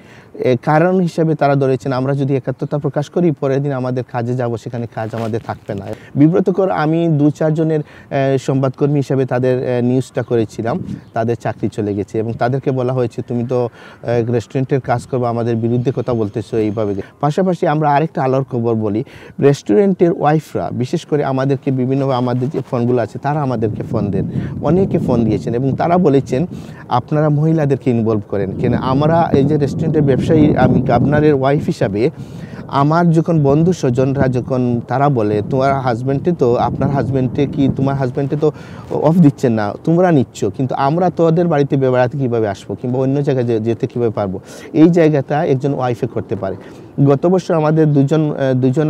কারণ হিসেবে তারা ধরেছেন, আমরা যদি একাত্মতা প্রকাশ করি, পরের দিন আমাদের কাজে যাব, সেখানে কাজ আমাদের থাকবে না। বিব্রতকর, আমি 2-4 জনের সংবাদকর্মী হিসেবে তাদের নিউজটা করেছিলাম, তাদের চাকরি চলে গেছে, এবং তাদেরকে বলা হয়েছে তুমি তো রেস্টুরেন্টের কাজ করবো, আমাদের বিরুদ্ধে কথা বলতেছো এইভাবে। পাশাপাশি আমরা আরেকটা আলোর খবর বলি, রেস্টুরেন্টের ওয়াইফরা বিশেষ করে আমাদেরকে বিভিন্নভাবে, আমাদের যে ফোনগুলো আছে তারা আমাদেরকে ফোন দেন, অনেকে ফোন দিয়েছেন, এবং তারা বলেছেন আপনারা মহিলাদেরকে ইনভলভ করেন কেন। আমরা এই যে রেস্টুরেন্টের ব্যবসায়ী, আমি গভর্নরের ওয়াইফ হিসাবে আমার যখন বন্ধু স্বজনরা যখন তারা বলে তোমার হাজব্যান্ডে তো, আপনার হাজব্যান্ডে কি, তোমার হাজব্যান্ডে তো অফ দিচ্ছেন না, তোমরা নিচ্ছ, কিন্তু আমরা তোদের বাড়িতে বেড়াতে কীভাবে আসবো, কিংবা অন্য জায়গায় যেতে কীভাবে পারবো, এই জায়গাটা একজন ওয়াইফে করতে পারে। গত বছর আমাদের দুজন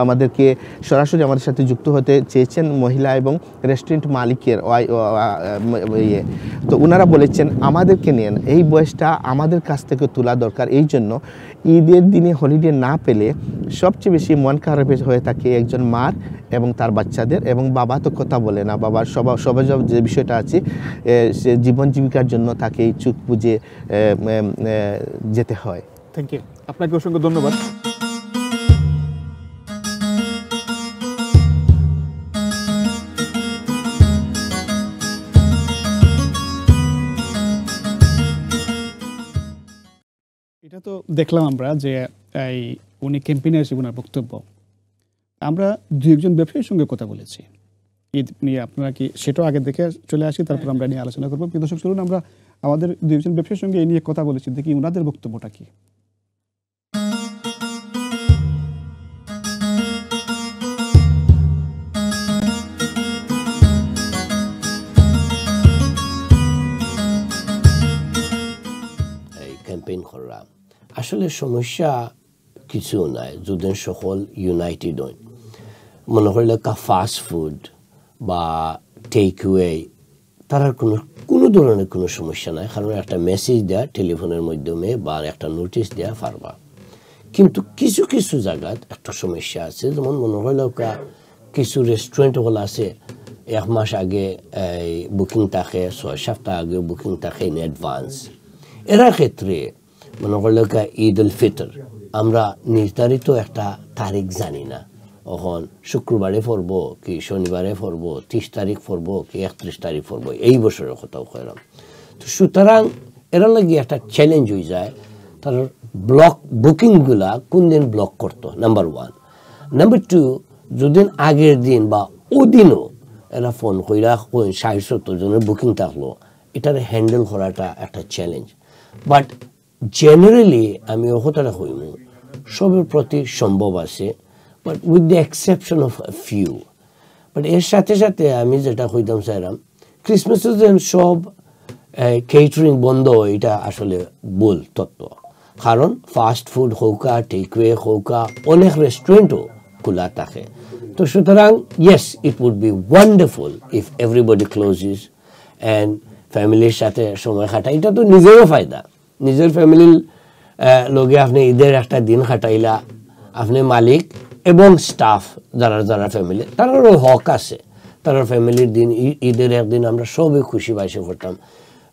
আমাদেরকে সরাসরি আমাদের সাথে যুক্ত হতে চেয়েছেন, মহিলা এবং রেস্টুরেন্ট মালিকের তো ওনারা বলেছেন আমাদেরকে নিয়ে এই বয়সটা আমাদের কাছ থেকে তোলা দরকার। এই জন্য ঈদের দিনে হলিডে না পেলে সবচেয়ে বেশি মন খারাপ হয়ে থাকে একজন মার এবং তার বাচ্চাদের, এবং বাবা তো কথা বলে না, বাবার সবাই যে বিষয়টা আছে সে জীবন জীবিকার জন্য তাকে এই চোখ বুঝে যেতে হয়। থ্যাংক ইউ, আপনাকে অসংখ্য ধন্যবাদ। এটা তো দেখলাম আমরা যে এই উনি ক্যাম্পেইনে এসে ওনার বক্তব্য, আমরা দু একজন ব্যবসায়ীর সঙ্গে কথা বলেছি ঈদ নিয়ে। আপনারা কি সেটাও আগে দেখে চলে আসি, তারপর আমরা নিয়ে আলোচনা করবো। প্রিয় দর্শক, চলুন আমরা আমাদের দু একজন ব্যবসায়ীর সঙ্গে এই নিয়ে কথা বলেছি, দেখি ওনাদের বক্তব্যটা কি। ক্যাম্পেইন করলাম, আসলে সমস্যা কিছু নাই যদি সকল ইউনাইটেড হয়। মনে করলে ফাস্ট ফুড বা টেকওয়ে তার কোনো ধরনের কোনো সমস্যা নাই, কারণ একটা মেসেজ দেয়া টেলিফোনের মাধ্যমে বা একটা নোটিশ দেওয়া পারবা। কিন্তু কিছু কিছু জায়গায় একটা সমস্যা আছে, যেমন মনে করলে কিছু রেস্টুরেন্টগুলো আছে 1 মাস আগে বুকিং থাকে, 6 সপ্তাহ আগে বুকিং থাকে ইন অ্যাডভান্স। এরা ক্ষেত্রে মনে করলে ঈদ উল ফিতর আমরা নির্ধারিত একটা তারিখ জানি না, এখন শুক্রবারে পড়ব কি শনিবারে পড়ব, 30 তারিখ পড়ব কি 31 তারিখ পড়ব, এই বছরের কথাও কইলাম। তো সুতরাং এরা লাগে একটা চ্যালেঞ্জ হয়ে যায় তার ব্লক বুকিংগুলা কোন দিন ব্লক করতো, নাম্বার 1। নাম্বার 2, যদি আগের দিন বা ওদিনও এরা ফোন কইরা 60-70 জনের বুকিং থাকলো, এটার হ্যান্ডেল করাটা একটা চ্যালেঞ্জ। বাট জেনারেলি আমি ও কথাটা কইব সবের প্রতি সম্ভব আছে, but with the exception of few. But এর সাথে সাথে আমি যেটা কইতাম চাইলাম, ক্রিসমাসের দিন সব কেটারিং বন্ধ, এটা আসলে ভুল তত্ত্ব। কারণ ফাস্ট ফুড হোকা, টেকওয়ে হোকা, অনেক রেস্টুরেন্টও খোলা থাকে। তো সুতরাং yes, it would be wonderful if everybody closes and ফ্যামিলির সাথে সময় কাটায়। এটা তো নিজেরও ফায়দা, নিজের ফ্যামিলির লগে আপনি ঈদের একটা দিন কাটাইলা, আপনি মালিক এবং স্টাফ যারা ফ্যামিলি তারারও হক আছে, তারা ফ্যামিলির দিন ঈদের একদিন আমরা সবই খুশি বাসি করতাম।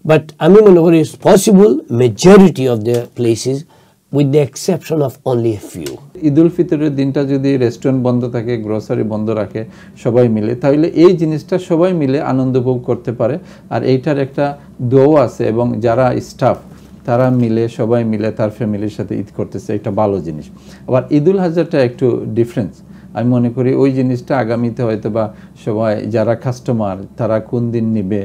বাট আমি মনে করি it's possible majority of the places with the exception of only few. ঈদ উল ফিতরের দিনটা যদি রেস্টুরেন্ট বন্ধ থাকে, গ্রোসারি বন্ধ রাখে সবাই মিলে, তাহলে এই জিনিসটা সবাই মিলে আনন্দ উপভোগ করতে পারে। আর এইটার একটা দোয়া আছে, এবং যারা স্টাফ তারা মিলে সবাই মিলে তার ফ্যামিলির সাথে ঈদ করতেছে, এটা ভালো জিনিস। আবার ঈদুল আজহাটা একটু ডিফারেন্স, আমি মনে করি ওই জিনিসটা আগামীতে হয়তো বা সবাই যারা কাস্টমার তারা কোন দিন নিবে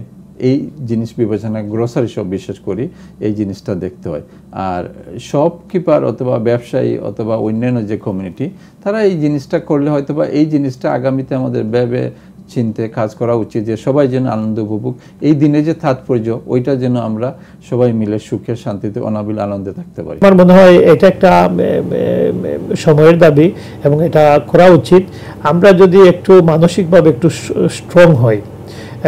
এই জিনিস বিবেচনা, গ্রোসারি সব বিশেষ করি এই জিনিসটা দেখতে হয়। আর শপকিপার অথবা ব্যবসায়ী অথবা অন্যান্য যে কমিউনিটি তারা এই জিনিসটা করলে হয়তো বা এই জিনিসটা আগামীতে আমাদের ভেবে চিন্তে কাজ করা উচিত, যে সবাই যেন আনন্দ উপভোগ, এই দিনে যে তাৎপর্য ওইটা যেন আমরা সবাই মিলে সুখে শান্তিতে অনাবিল আনন্দে থাকতে পারি। আমার মনে হয় এটা একটা সময়ের দাবি এবং এটা করা উচিত। আমরা যদি একটু মানসিকভাবে একটু স্ট্রং হই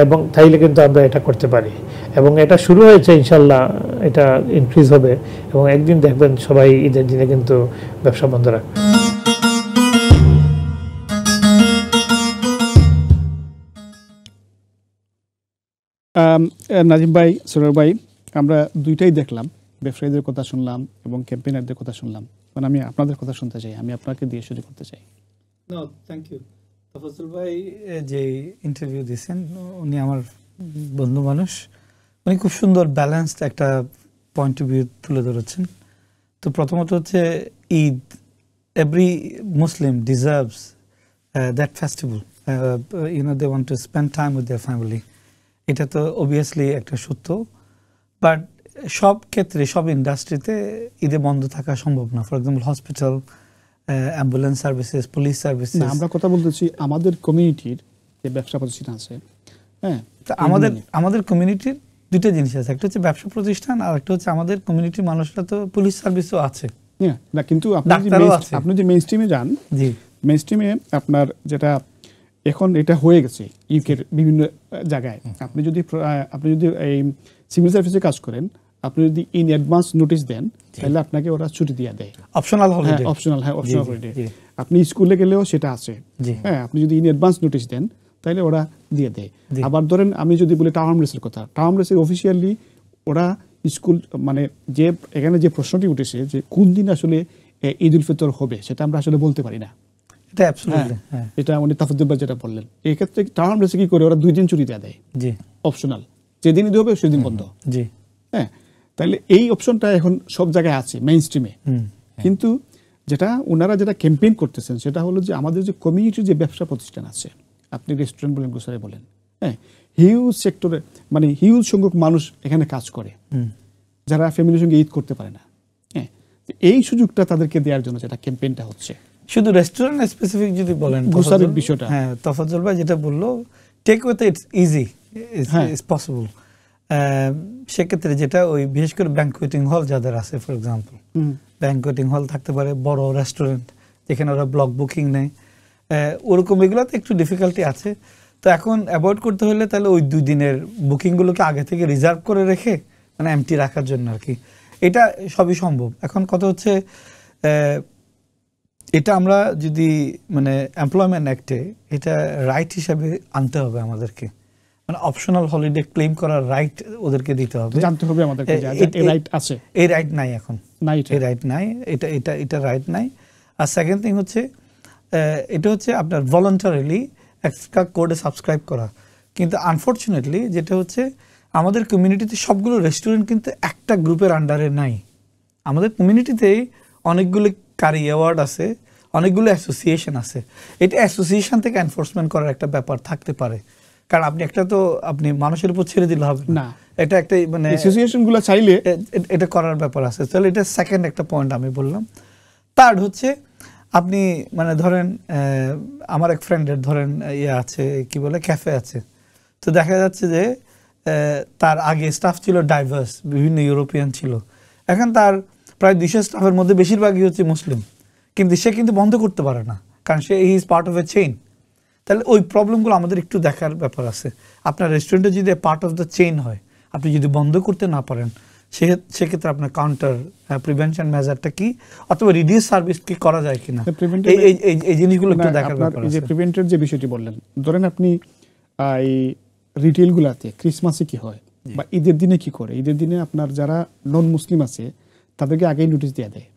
এবং তাইলে কিন্তু আমরা এটা করতে পারি, এবং এটা শুরু হয়েছে, ইনশাল্লাহ এটা ইনক্রিজ হবে এবং একদিন দেখবেন সবাই ঈদের দিনে কিন্তু ব্যবসা বন্ধ রাখবে। নাজিম ভাই, সরোয়ার ভাই, আমরা দুইটাই দেখলাম, ব্যবসায়ীদের কথা শুনলাম এবং ক্যাম্পেইনারদের কথা শুনলাম। মানে আমি আপনাদের কথা শুনতে চাই, আমি আপনাকে দিয়ে শুরু করতে চাই। Thank you. তফাজ্জল ভাই যে ইন্টারভিউ দিয়েছেন, উনি আমার বন্ধু মানুষ, উনি খুব সুন্দর ব্যালেন্সড একটা পয়েন্ট অফ ভিউ তুলে ধরেছেন। তো প্রথমত হচ্ছে Eid, every Muslim deserves that festival, they want to spend time with their family. এটা তো অবভিয়াসলি একটা সত্য, বাট সব ক্ষেত্রে সব ইন্ডাস্ট্রিতে ঈদে বন্ধ থাকা সম্ভব না। For example hospital, ambulance services, police services. আমরা কথা বলতেছি আমাদের কমিউনিটির যে ব্যবসা প্রতিষ্ঠান আছে, হ্যাঁ, আমাদের কমিউনিটির দুইটা জিনিস আছে, একটা হচ্ছে ব্যবসা প্রতিষ্ঠান আর একটা হচ্ছে আমাদের কমিউনিটির মানুষরা তো পুলিশ সার্ভিসও আছে। হ্যাঁ না, কিন্তু ডাক্তারও আছে। আপনি যে মেইন স্ট্রিমে যান, জি মেইন স্ট্রিমে আপনার যেটা এখন এটা হয়ে গেছে ইউকের বিভিন্ন জায়গায়, আপনি যদি এই সিভিল সার্ভিসে কাজ করেন, আপনি যদি ইন অ্যাডভান্স নোটিশ দেন, তাহলে আপনাকে ওরা ছুটি দিয়ে দেয়, অপশনাল হলিডে। Optional holiday. আপনি স্কুলে গেলেও সেটা আছে। হ্যাঁ, আপনি যদি ইন অ্যাডভান্স নোটিশ দেন তাহলে ওরা দিয়ে দেয়। আবার ধরেন আমি যদি বলি টার্ম রেসের কথা, টার্ম রেসে অফিসিয়ালি ওরা স্কুল মানে যে এখানে যে প্রশ্নটি উঠেছে যে কোন দিন আসলে ঈদ উল ফিতর হবে, সেটা আমরা আসলে বলতে পারি না। এটা অ্যাবসলিউটলি, এটা উনি তাফাজ্জুল ভাই যেটা বললেন, এই ক্ষেত্রে টার্ম রেসে কি করে ওরা 2 দিন ছুটি দেয়, জি অপশনাল, যেদিন ঈদ হবে সেদিন বন্ধ। জি হ্যাঁ, তাহলে এই অপশনটা এখন সব জায়গায় আছে মেইন স্ট্রিমে। কিন্তু যেটা ওনারা যেটা ক্যাম্পেইন করতেছেন সেটা হলো যে আমাদের যে কমিউনিটির যে ব্যবসা প্রতিষ্ঠান আছে, আপনি রেস্টুরেন্ট বলেন, গ্রোসারি বলেন, হ্যাঁ, হিউজ সেক্টরে মানে হিউজ সংখ্যক মানুষ এখানে কাজ করে যারা ফ্যামিলির সঙ্গে ঈদ করতে পারে না। হ্যাঁ, এই সুযোগটা তাদেরকে দেওয়ার জন্য যেটা ক্যাম্পেইনটা হচ্ছে। শুধু রেস্টুরেন্ট স্পেসিফিক যদি বলেন, গ্রোসারির বিষয়টা, হ্যাঁ, তফাজ্জল ভাই যেটা বললো, টেক ওয়েতে ইটস ইজি, ইটস পসিবল। সেক্ষেত্রে যেটা ওই বিশেষ করে ব্যাংকুয়েটিং হল যাদের আছে, ফর এক্সাম্পল ব্যাংকুয়েটিং হল থাকতে পারে, বড় রেস্টুরেন্ট যেখানে ওরা ব্লক বুকিং নেয়, ওরকম এগুলোতে একটু ডিফিকাল্টি আছে। তো এখন অ্যাভয়েড করতে হলে তাহলে ওই 2 দিনের বুকিংগুলোকে আগে থেকে রিজার্ভ করে রেখে মানে এমটি রাখার জন্য আর কি, এটা সবই সম্ভব। এখন কথা হচ্ছে এটা আমরা যদি মানে এমপ্লয়মেন্ট অ্যাক্টে এটা রাইট হিসাবে আনতে হবে আমাদেরকে, মানে অপশনাল হলিডে ক্লেম করার রাইট ওদেরকে দিতে হবে, জানতে হবে আমাদেরকে যে এই রাইট আছে। এই রাইট নাই এখন, এই রাইট নাই, এটা রাইট নাই। আর সেকেন্ড থিং হচ্ছে এটা হচ্ছে আপনার ভলান্টারিলি একটা কোডে সাবস্ক্রাইব করা। কিন্তু আনফর্চুনেটলি যেটা হচ্ছে আমাদের কমিউনিটিতে সবগুলো রেস্টুরেন্ট কিন্তু একটা গ্রুপের আন্ডারে নাই। আমাদের কমিউনিটিতেই অনেকগুলো কারি অ্যাওয়ার্ড আছে, অনেকগুলো অ্যাসোসিয়েশন আছে। এটা অ্যাসোসিয়েশন থেকে এনফোর্সমেন্ট করার একটা ব্যাপার থাকতে পারে, কারণ আপনি একটা তো আপনি মানুষের উপর ছেড়ে দিলে হবে না, এটা একটা মানে অ্যাসোসিয়েশনগুলো চাইলে এটা করার ব্যাপার আছে। তাহলে এটা সেকেন্ড একটা পয়েন্ট আমি বললাম। থার্ড হচ্ছে আপনি মানে ধরেন আমার এক ফ্রেন্ডের ধরেন ইয়ে আছে, কি বলে, ক্যাফে আছে, তো দেখা যাচ্ছে যে তার আগে স্টাফ ছিল ডাইভার্স, বিভিন্ন ইউরোপিয়ান ছিল, এখন তার প্রায় 200 স্টাফের মধ্যে বেশিরভাগই হচ্ছে মুসলিম, কিন্তু সে কিন্তু বন্ধ করতে পারে না, কারণ সে is part of a chain. তাহলে ওই প্রবলেমগুলো আমাদের একটু দেখার ব্যাপার আছে। আপনার রেস্টুরেন্টে যদি পার্ট অফ দ্য চেইন হয়, আপনি যদি বন্ধ করতে না পারেন, সেক্ষেত্রে আপনার কাউন্টার প্রিভেনশন মেজারটা কি, অথবা রিডিউস সার্ভিস কি করা যায় কিনা, এই জিনিসগুলো একটু দেখার ব্যাপার আছে। যে প্রিভেন্টের যে বিষয়টি বললেন, ধরেন আপনি এই রিটেলগুলোতে ক্রিসমাসে কি হয় বা ঈদের দিনে কি করে, ঈদের দিনে আপনার যারা নন মুসলিম আছে তাদেরকে আগেই নোটিশ দিয়ে দেয়।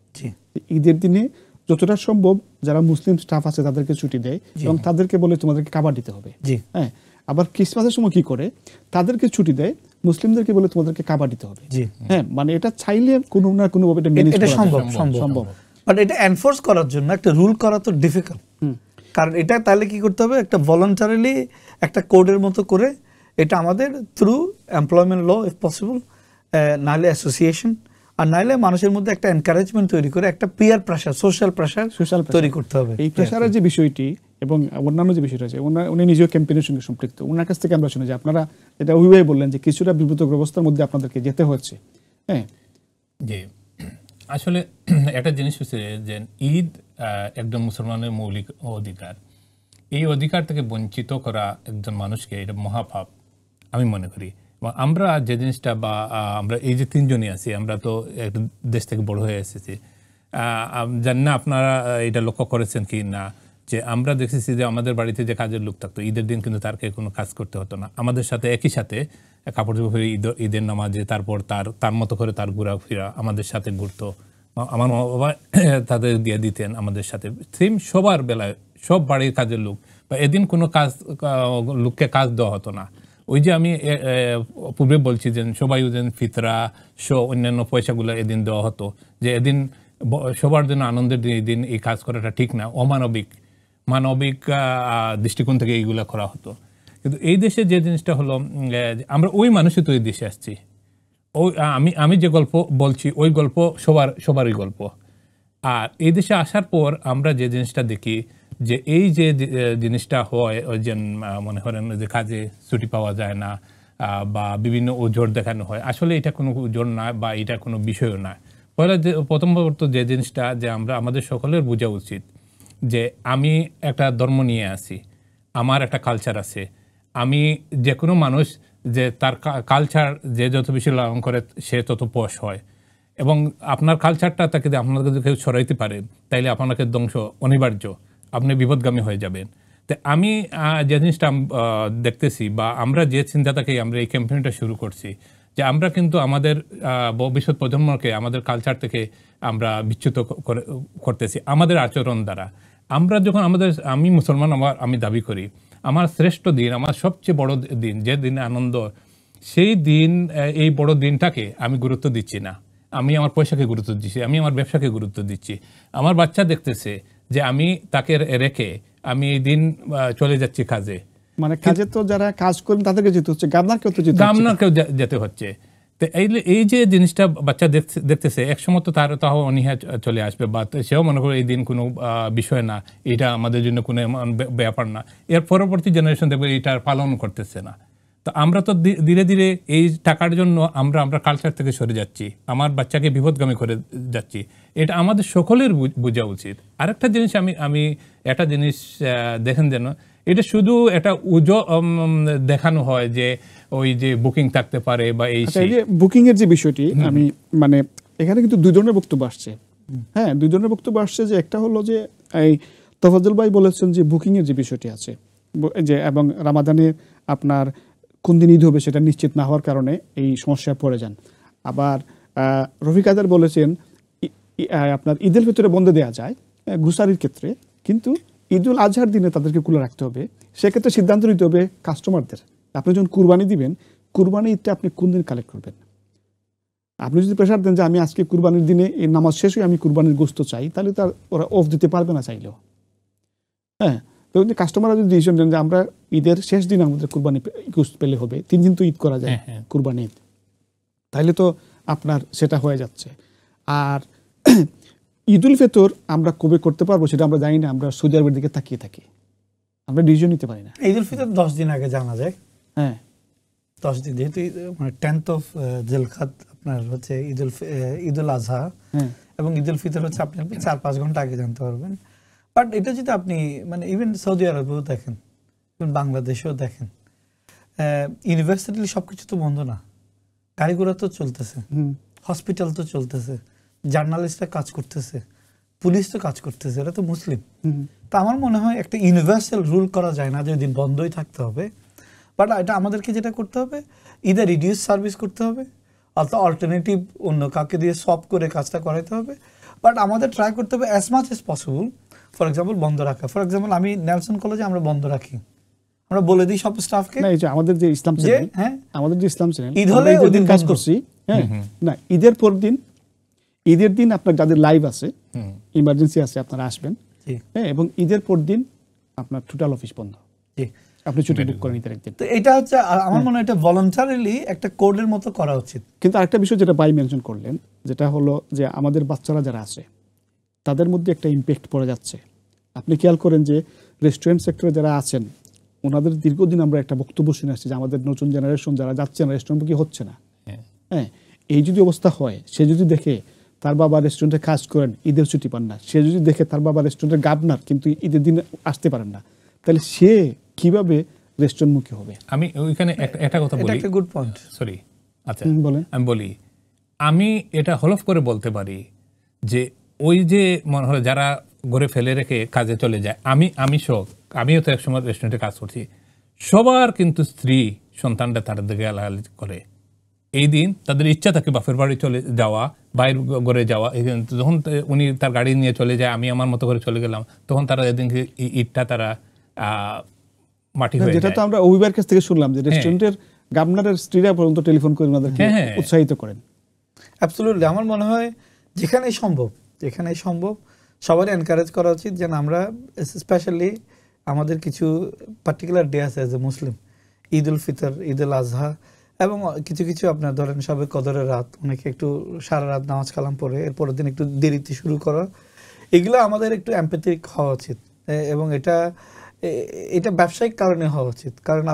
ঈদের দিনে যতটা সম্ভব যারা মুসলিম স্টাফ আছে তাদেরকে ছুটি দেয় এবং তাদেরকে বলে তোমাদেরকে খাবার দিতে হবে। হ্যাঁ, আবার ক্রিসমাসের সময় কি করে, তাদেরকে ছুটি দেয়, মুসলিমদেরকে বলে তোমাদেরকে খাবার দিতে হবে। হ্যাঁ, মানে এটা চাইলে কোনো না কোনো ভাবে এটা সম্ভব, বাট এটা এনফোর্স করার জন্য একটা রুল করা তো ডিফিকাল্ট। কারণ এটা তাহলে কি করতে হবে, একটা ভলান্টারিলি একটা কোডের মতো করে এটা আমাদের through employment law if possible, নাহলে অ্যাসোসিয়েশন, আর নাহলে মানুষের মধ্যে একটা এনকারেজমেন্ট তৈরি করে একটা পিয়ার প্রেশার, সোশ্যাল প্রেশার তৈরি করতে হবে। এই প্রেশারের যে বিষয়টি এবং অন্যান্য যে বিষয়টা আছে, উনি নিজেও ক্যাম্পেইনের সঙ্গে সম্পৃক্ত। ওনার কাছ থেকে আমরা শুনি যে আপনারা এটা ওইভাবে বললেন যে কিছুটা বিব্রতকর অবস্থার মধ্যে আপনাদেরকে যেতে হচ্ছে। হ্যাঁ, জি, আসলে একটা জিনিস হচ্ছে যে ঈদ একজন মুসলমানের মৌলিক অধিকার। এই অধিকার থেকে বঞ্চিত করা একজন মানুষকে এটা মহাপাপ আমি মনে করি। এবং আমরা যে জিনিসটা বা আমরা এই যে 3 জনই আছি, আমরা তো একটা দেশ থেকে বড় হয়ে এসেছি, জানি না আপনারা এটা লক্ষ্য করেছেন কি না, যে আমরা দেখেছি যে আমাদের বাড়িতে যে কাজের লোক থাকতো ঈদের দিন কিন্তু তারকে কোনো কাজ করতে হতো না, আমাদের সাথে একই সাথে কাপড় চোপড় ঈদের নামাজে তারপর তার মতো করে তার ঘোরাফেরা আমাদের সাথে ঘুরতো। আমার মা বাবা তাদের দিয়ে দিতেন আমাদের সাথে, সেম সবার বেলায় সব বাড়ির কাজের লোক, বা এদিন কোনো লোককে কাজ দেওয়া হতো না। ওই যে আমি পূর্বে বলছি যে সবাই যেন ফিতরা অন্যান্য পয়সাগুলো এদিন দেওয়া হতো, যে এদিন সবার জন্য আনন্দের দিন এই কাজ করাটা ঠিক না, মানবিক দৃষ্টিকোণ থেকে এইগুলো করা হতো। কিন্তু এই দেশে যে জিনিসটা হলো, আমরা ওই মানুষই তো এই দেশে আসছি, ওই আমি যে গল্প বলছি ওই গল্প সবারই গল্প। আর এই দেশে আসার পর আমরা যে জিনিসটা দেখি, যে এই যে জিনিসটা হয়, ওই যে মনে করেন যে কাজে ছুটি পাওয়া যায় না বা বিভিন্ন ওজোর দেখানো হয়, আসলে এটা কোনো ওজোর না বা এটা কোনো বিষয়ও না। প্রথমত যে জিনিসটা যে আমাদের সকলের বোঝা উচিত যে আমি একটা ধর্ম নিয়ে আসি, আমার একটা কালচার আছে। আমি যে কোনো মানুষ যে তার কালচার যে যত বেশি লালন করে সে তত পশ হয়, এবং আপনার কালচারটা তাকে আপনার কাছে কেউ ছড়াইতে পারে তাইলে আপনাকে ধ্বংস অনিবার্য, আপনি বিপদগামী হয়ে যাবেন। তো আমি যে জিনিসটা দেখতেছি বা আমরা যে চিন্তাটাকে আমরা এই ক্যাম্পেইনটা শুরু করছি যে আমরা কিন্তু আমাদের ভবিষ্যৎ প্রজন্মকে আমাদের কালচার থেকে আমরা বিচ্যুত করতেছি আমাদের আচরণ দ্বারা। আমরা যখন আমি মুসলমান, আমি দাবি করি আমার শ্রেষ্ঠ দিন, আমার সবচেয়ে বড় দিন, যে দিনে আনন্দ, সেই দিন, এই বড় দিনটাকে আমি গুরুত্ব দিচ্ছি না। আমি আমার পয়সাকে গুরুত্ব দিচ্ছি, আমি আমার ব্যবসাকে গুরুত্ব দিচ্ছি। আমার বাচ্চা দেখতেছে যে আমি তাকে রেখে আমি এই দিন চলে যাচ্ছি কাজে, মানে কাজে তো যারা কাজ করেন তাদেরকে যেতে হচ্ছে, গামনারকেও তো যেতে হচ্ছে। তো এই যে জিনিসটা বাচ্চা দেখতেছে, একসময় তো তাও অনীহা চলে আসবে, বা সেও মনে করে এই দিন কোনো বিষয় না, এটা আমাদের জন্য কোনো ব্যাপার না। এর পরবর্তী জেনারেশন দেখবে এটা পালন করতেছে না। তো আমরা তো ধীরে ধীরে এই টাকার জন্য আমরা কালচার থেকে সরে যাচ্ছি, আমার বাচ্চাকে বিপদগামী করে যাচ্ছি। এটা আমাদের সকলের বোঝা উচিত। আরেকটা জিনিস আমি একটা জিনিস দেখেন যেন এটা শুধু একটা দেখানো হয় যে ওই যে বুকিং থাকতে পারে বা এই বুকিং এর যে বিষয়টি, আমি মানে এখানে কিন্তু দুই ধরনের বক্তব্য আসছে। হ্যাঁ, দুই ধরনের বক্তব্য আসছে। যে একটা হলো যে এই তফাজ্জল ভাই বলেছেন যে বুকিং এর যে বিষয়টি আছে, যে এবং রামাদানে আপনার কোন দিন ঈদ হবে সেটা নিশ্চিত না হওয়ার কারণে এই সমস্যায় পড়ে যান। আবার রফিক আজার বলেছেন আপনার ঈদুল ফিতরে বন্ধ দেওয়া যায় গ্রোসারির ক্ষেত্রে, কিন্তু ঈদুল আজহার দিনে তাদেরকে খুলে রাখতে হবে। সেক্ষেত্রে সিদ্ধান্ত নিতে হবে কাস্টমারদের। আপনি যখন কুরবানি দিবেন, কুরবানি ঈদটা আপনি কোন দিন কালেক্ট করবেন? আপনি যদি প্রেশার দেন যে আমি আজকে কুরবানির দিনে এই নামাজ শেষে আমি কুরবানির গোস্ত চাই, তাহলে তার ওরা অফ দিতে পারবে না চাইলেও। হ্যাঁ, তো কাস্টমাররা যদি ডিসিশন দেন যে আমরা ঈদের শেষ দিন আমাদের কুরবানি গোস্ত পেলে হবে, 3 দিন তো ঈদ করা যায় কুরবানি ঈদ, তাহলে তো আপনার সেটা হয়ে যাচ্ছে। আর ঈদুল ফিতর আমরা কবে করতে পারবো সেটা আমরা জানি না, আমরা সৌদি আরবের দিকে তাকিয়ে থাকি, আমরা ডিসিশন নিতে পারি না। ঈদুল ফিতর 10 দিন আগে জানা যায়। হ্যাঁ, 10 দিন, যেহেতু মানে 10th of জিলকাদ আপনার হচ্ছে ঈদুল আজহা, এবং ঈদুল ফিতর হচ্ছে আপনি 4-5 ঘন্টা আগে জানতে পারবেন। বাট এটা যদি আপনি মানে ইভেন সৌদি আরবেও দেখেন, ইভেন বাংলাদেশেও দেখেন, ইউনিভার্সিটি সবকিছু তো বন্ধ না, গাড়ি ঘোড়া তো চলতেছে, হসপিটাল তো চলতেছে, জার্নালিস্টরা কাজ করতেছে, পুলিশ তো কাজ করতেছে, এরা তো মুসলিম। তো আমার মনে হয় একটা ইউনিভার্সাল রুল করা যায় না যে ওই দিন বন্ধই থাকতে হবে। বাট এটা আমাদেরকে যেটা করতে হবে, ইদার রিডিউস সার্ভিস করতে হবে, অথবা অল্টারনেটিভ অন্য কাউকে দিয়ে সব করে কাজটা করাইতে হবে। বাট আমাদের ট্রাই করতে হবে as much as possible, for example বন্ধ রাখা। ফর এক্সাম্পল আমি নেলসন কলেজে আমরা বন্ধ রাখি, আমরা বলে দিই সব স্টাফকে, আমাদের যে ইসলাম চ্যানেল, হ্যাঁ আমাদের যে ইসলাম চ্যানেল, ঈদ হলে ওই দিন কাজ করছি। হ্যাঁ, না ঈদের পর দিন, ঈদের দিন আপনার যাদের লাইভ আছে, ইমার্জেন্সি আছে, আপনারা আসবেন। হ্যাঁ, এবং ঈদের পর দিন আপনার টোটাল অফিস বন্ধ, আপনি ছুটি বুক করেন ঈদের একদিন। তো এটা হচ্ছে আমার মনে হয় এটা ভলান্টারিলি একটা কোডের মতো করা উচিত। কিন্তু আরেকটা বিষয় যেটা ভাই মেনশন করলেন, যেটা হলো যে আমাদের বাচ্চারা যারা আছে তাদের মধ্যে একটা ইম্প্যাক্ট পড়ে যাচ্ছে। আপনি খেয়াল করেন যে রেস্টুরেন্ট সেক্টরে যারা আছেন ওনাদের দীর্ঘদিন আমরা একটা বক্তব্য শুনে আসছি যে আমাদের নতুন জেনারেশন যারা যাচ্ছে না, রেস্টুরেন্ট কি হচ্ছে না। হ্যাঁ, এই যদি অবস্থা হয়, সে যদি দেখে তার বাবা রেস্টুরেন্টে কাজ করেন, ঈদের ছুটি পান না, সে যদি দেখে তার বাবা রেস্টুরেন্টের গার্ডনার কিন্তু ঈদের দিন আসতে পারেন না, তাহলে সে কিভাবে রেস্টুরেন্টমুখী হবে? আমি ওইখানে একটা কথা বলি, একটা গুড পয়েন্ট। সরি, আচ্ছা বলেন। আমি বলি, আমি এটা হলফ করে বলতে পারি যে ওই যে মনে হয় যারা ঘরে ফেলে রেখে কাজে চলে যায়, আমিও তো একসময় রেস্টুরেন্টে কাজ করছি, সবার কিন্তু স্ত্রী সন্তানরা তাদের দিকে গালাগালি করে। এই দিন তাদের ইচ্ছা থাকে বাপের বাড়ি চলে যাওয়া, বাইরের ঘরে যাওয়া। যখন উনি তার গাড়ি নিয়ে চলে যায়, আমি আমার মতো করে চলে গেলাম, তখন তারা এদিনকে ঈদটা তারা মাটি হয়ে যায়। যেটা তো আমরা অভিভাবকের কাছ থেকে শুনলাম যে রেস্টুরেন্টের গভর্নরের স্ত্রীরা পর্যন্ত টেলিফোন করে ওনাদেরকে উৎসাহিত করেন। অ্যাবসলিউটলি, আমার মনে হয় যেখানেই সম্ভব সবারই এনকারেজ করা উচিত যেন আমরা স্পেশালি আমাদের কিছু পার্টিকুলার ডে আছে এজ এ মুসলিম, ঈদুল ফিতর, ঈদুল আজহা, এবং কিছু কিছু আপনার ধরেন সবে কদরের রাত, অনেকে একটু সারা রাত নামাজ কালাম পড়ে এরপরের দিন একটু দেরিতে শুরু করা, এগুলো আমাদের একটু এমপ্যাথিক হওয়া উচিত। এবং এটা ব্যবসায়িক কারণে হওয়া উচিত। কারণ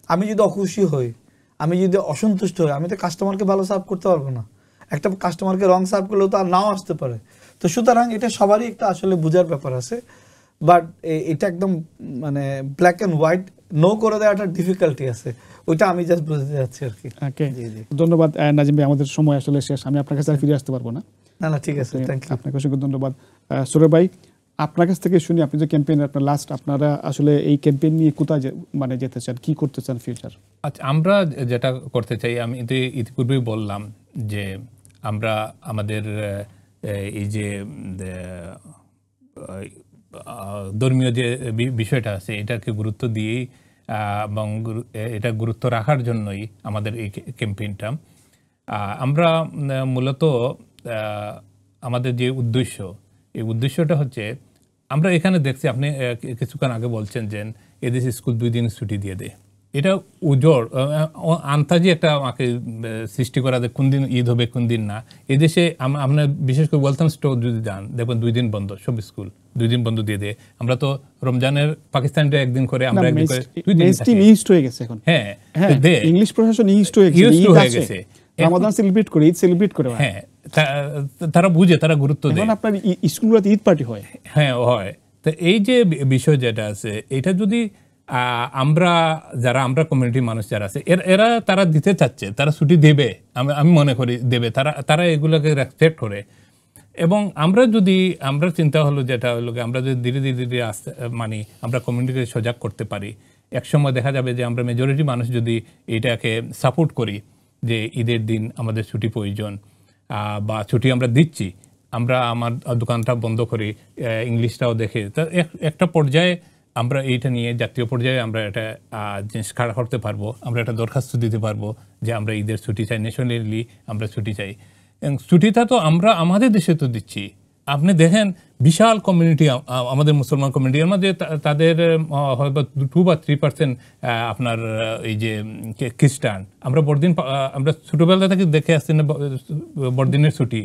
আমি যদি অখুশি হই, আমি যদি অসন্তুষ্ট হই, আমি তো কাস্টমারকে ভালো সার্ভ করতে পারবো না। একটা কাস্টমারকে রং সার্ভ করলেও তো আর নাও আসতে পারে। তো সুতরাং এটা সবারই একটা আসলে বোঝার ব্যাপার আছে, বাট এটা একদম মানে ব্ল্যাক অ্যান্ড হোয়াইট নো করে দেওয়াটা ডিফিকাল্টি আছে, ওইটা আমি জাস্ট বুঝতে যাচ্ছি আর কি। ওকে, ধন্যবাদ নাজিম ভাই, আমাদের সময় আসলে শেষ, আমি আপনার কাছে আর ফিরে আসতে পারবো না। না ঠিক আছে, থ্যাংক ইউ। আপনাকে অসংখ্য ধন্যবাদ। সুরেশ ভাই, আপনার কাছ থেকে শুনি, আপনি যে ক্যাম্পেইন আপনার লাস্ট, আপনারা আসলে এই ক্যাম্পেইন নিয়ে কোথায় মানে যেতে চান, কি করতে চান ফিউচার? আচ্ছা, আমরা যেটা করতে চাই, আমি ইতিপূর্বেই বললাম যে আমরা আমাদের এই যে ধর্মীয় যে বিষয়টা আছে এটাকে গুরুত্ব দিয়েই এবং এটা গুরুত্ব রাখার জন্যই আমাদের এই ক্যাম্পেইনটা। আমরা মূলত আমাদের যে উদ্দেশ্য, এই উদ্দেশ্যটা হচ্ছে, আমরা এখানে দেখছি, আপনি কিছুক্ষণ আগে বলছেন যে এদেশে স্কুল 2 দিন ছুটি দিয়ে দেয়, এটা উজোর আন্তাজি একটা আমাকে সৃষ্টি করা, যে কোন দিন ঈদ হবে কোন দিন না। এদেশে আমরা বিশেষ করে বলতাম স্টোর যদি যান দেখবেন 2 দিন বন্ধ, সব স্কুল 2 দিন বন্ধ দিয়ে দেয়। আমরা তো রমজানের পাকিস্তানটা একদিন করে, আমরা একদিন করে 2 দিন ইস্ট হয়ে গেছে এখন। হ্যাঁ, ইংলিশ প্রশাসন ইস্ট হয়ে গেছে, রমাদান সেলিব্রেট করে, ঈদ সেলিব্রেট করে। হ্যাঁ, তারা বুঝে, তারা গুরুত্ব দেয়। এখন আপনার স্কুলগুলোতে ঈদ পার্টি হয়। হ্যাঁ হয়। তো এই যে বিষয় যেটা আছে, এটা যদি আমরা যারা কমিউনিটির মানুষ যারা আছে এরা তারা দিতে চাচ্ছে, তারা ছুটি দেবে, আমি মনে করি দেবে, তারা এগুলোকে রেসপেক্ট করে। এবং আমরা চিন্তা হলো যেটা হলো, আমরা যদি ধীরে ধীরে আসতে মানে আমরা কমিউনিটিকে সজাগ করতে পারি, একসময় দেখা যাবে যে আমরা মেজরিটি মানুষ যদি এটাকে সাপোর্ট করি যে ঈদের দিন আমাদের ছুটি প্রয়োজন বা ছুটি আমরা দিচ্ছি, আমরা আমার দোকানটা বন্ধ করি, ইংলিশটাও দেখে, তা একটা পর্যায়ে আমরা এইটা নিয়ে জাতীয় পর্যায়ে আমরা এটা জিনিস খাড়া করতে পারবো, আমরা একটা দরখাস্ত দিতে পারবো যে আমরা ঈদের ছুটি চাই, ন্যাশনালি আমরা ছুটি চাই। ছুটিটা তো আমরা আমাদের দেশে তো দিচ্ছি, আপনি দেখেন বিশাল কমিউনিটি আমাদের মুসলমান কমিউনিটি, এর মধ্যে তাদের হয়তো 2 বা 3% আপনার এই যে খ্রিস্টান। আমরা বড়দিন, আমরা ছোটোবেলা থেকে দেখে আসছি না বড়দিনের ছুটি,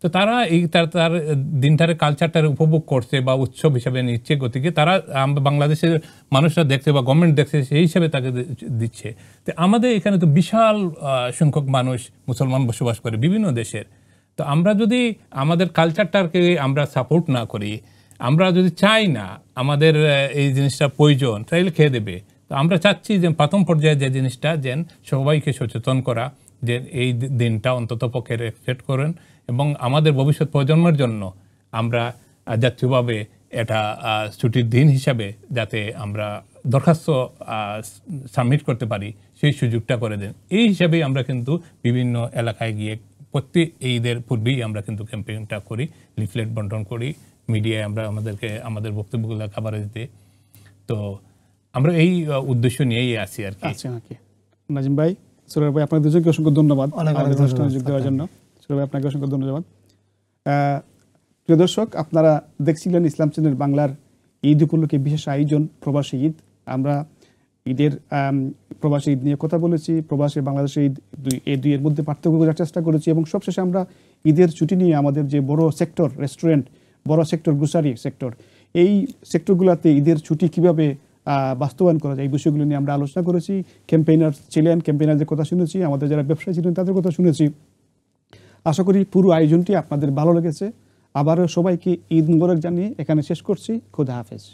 তো তারা এই তার দিনটার কালচারটার উপভোগ করছে বা উৎসব হিসাবে নিচ্ছে, গতিকে তারা বাংলাদেশের মানুষরা দেখছে বা গভর্নমেন্ট দেখছে, সেই হিসাবে তাকে দিচ্ছে। তো আমাদের এখানে তো বিশাল সংখ্যক মানুষ মুসলমান বসবাস করে বিভিন্ন দেশের। তো আমরা যদি আমাদের কালচারটাকে আমরা সাপোর্ট না করি, আমরা যদি চাই না আমাদের এই জিনিসটা প্রয়োজন, তাহলে খেয়ে দেবে। তো আমরা চাচ্ছি যে প্রথম পর্যায়ে যে জিনিসটা, যেন সবাইকে সচেতন করা, যে এই দিনটা অন্তত পক্ষে রেসপেক্ট করেন এবং আমাদের ভবিষ্যৎ প্রজন্মের জন্য আমরা জাতীয়ভাবে এটা ছুটির দিন হিসাবে যাতে আমরা দরখাস্ত সাবমিট করতে পারি, সেই সুযোগটা করে দেন। এই হিসাবেই আমরা কিন্তু বিভিন্ন এলাকায় গিয়ে প্রত্যেক ঈদের পূর্বেই আমরা কিন্তু ক্যাম্পেইনটা করি, লিফলেট বন্টন করি, মিডিয়ায় আমরা আমাদের বক্তব্যগুলো খাবার দিতে। তো আমরা এই উদ্দেশ্য নিয়েই আছি আর কি। নাজিম ভাই, সুরেশ ভাই, আপনাদের দুজনকে অসংখ্য ধন্যবাদ আমাদের অনুষ্ঠানে যোগ দেওয়ার জন্য। সুরেশ ভাই, আপনাকে অসংখ্য ধন্যবাদ। প্রিয় দর্শক, আপনারা দেখছিলেন ইসলাম চ্যানেল বাংলার ঈদ উপলক্ষে বিশেষ আয়োজন প্রবাসী ঈদ। আমরা ঈদের প্রবাসী ঈদ নিয়ে কথা বলেছি, প্রবাসী বাংলাদেশের ঈদ, এই দুইয়ের মধ্যে পার্থক্য বোঝার চেষ্টা করেছি, এবং সবশেষে আমরা ঈদের ছুটি নিয়ে আমাদের যে বড় সেক্টর রেস্টুরেন্ট, বড় সেক্টর গ্রোসারি সেক্টর, এই সেক্টরগুলোতে ঈদের ছুটি কীভাবে বাস্তবায়ন করা যায়, এই বিষয়গুলো নিয়ে আমরা আলোচনা করেছি। ক্যাম্পেইনার ছিলেন, ক্যাম্পেইনারদের কথা শুনেছি, আমাদের যারা ব্যবসায়ী ছিলেন তাদের কথা শুনেছি। আশা করি পুরো আয়োজনটি আপনাদের ভালো লেগেছে। আবারও সবাইকে ঈদ মুবারক জানিয়ে এখানে শেষ করছি। খোদা হাফেজ।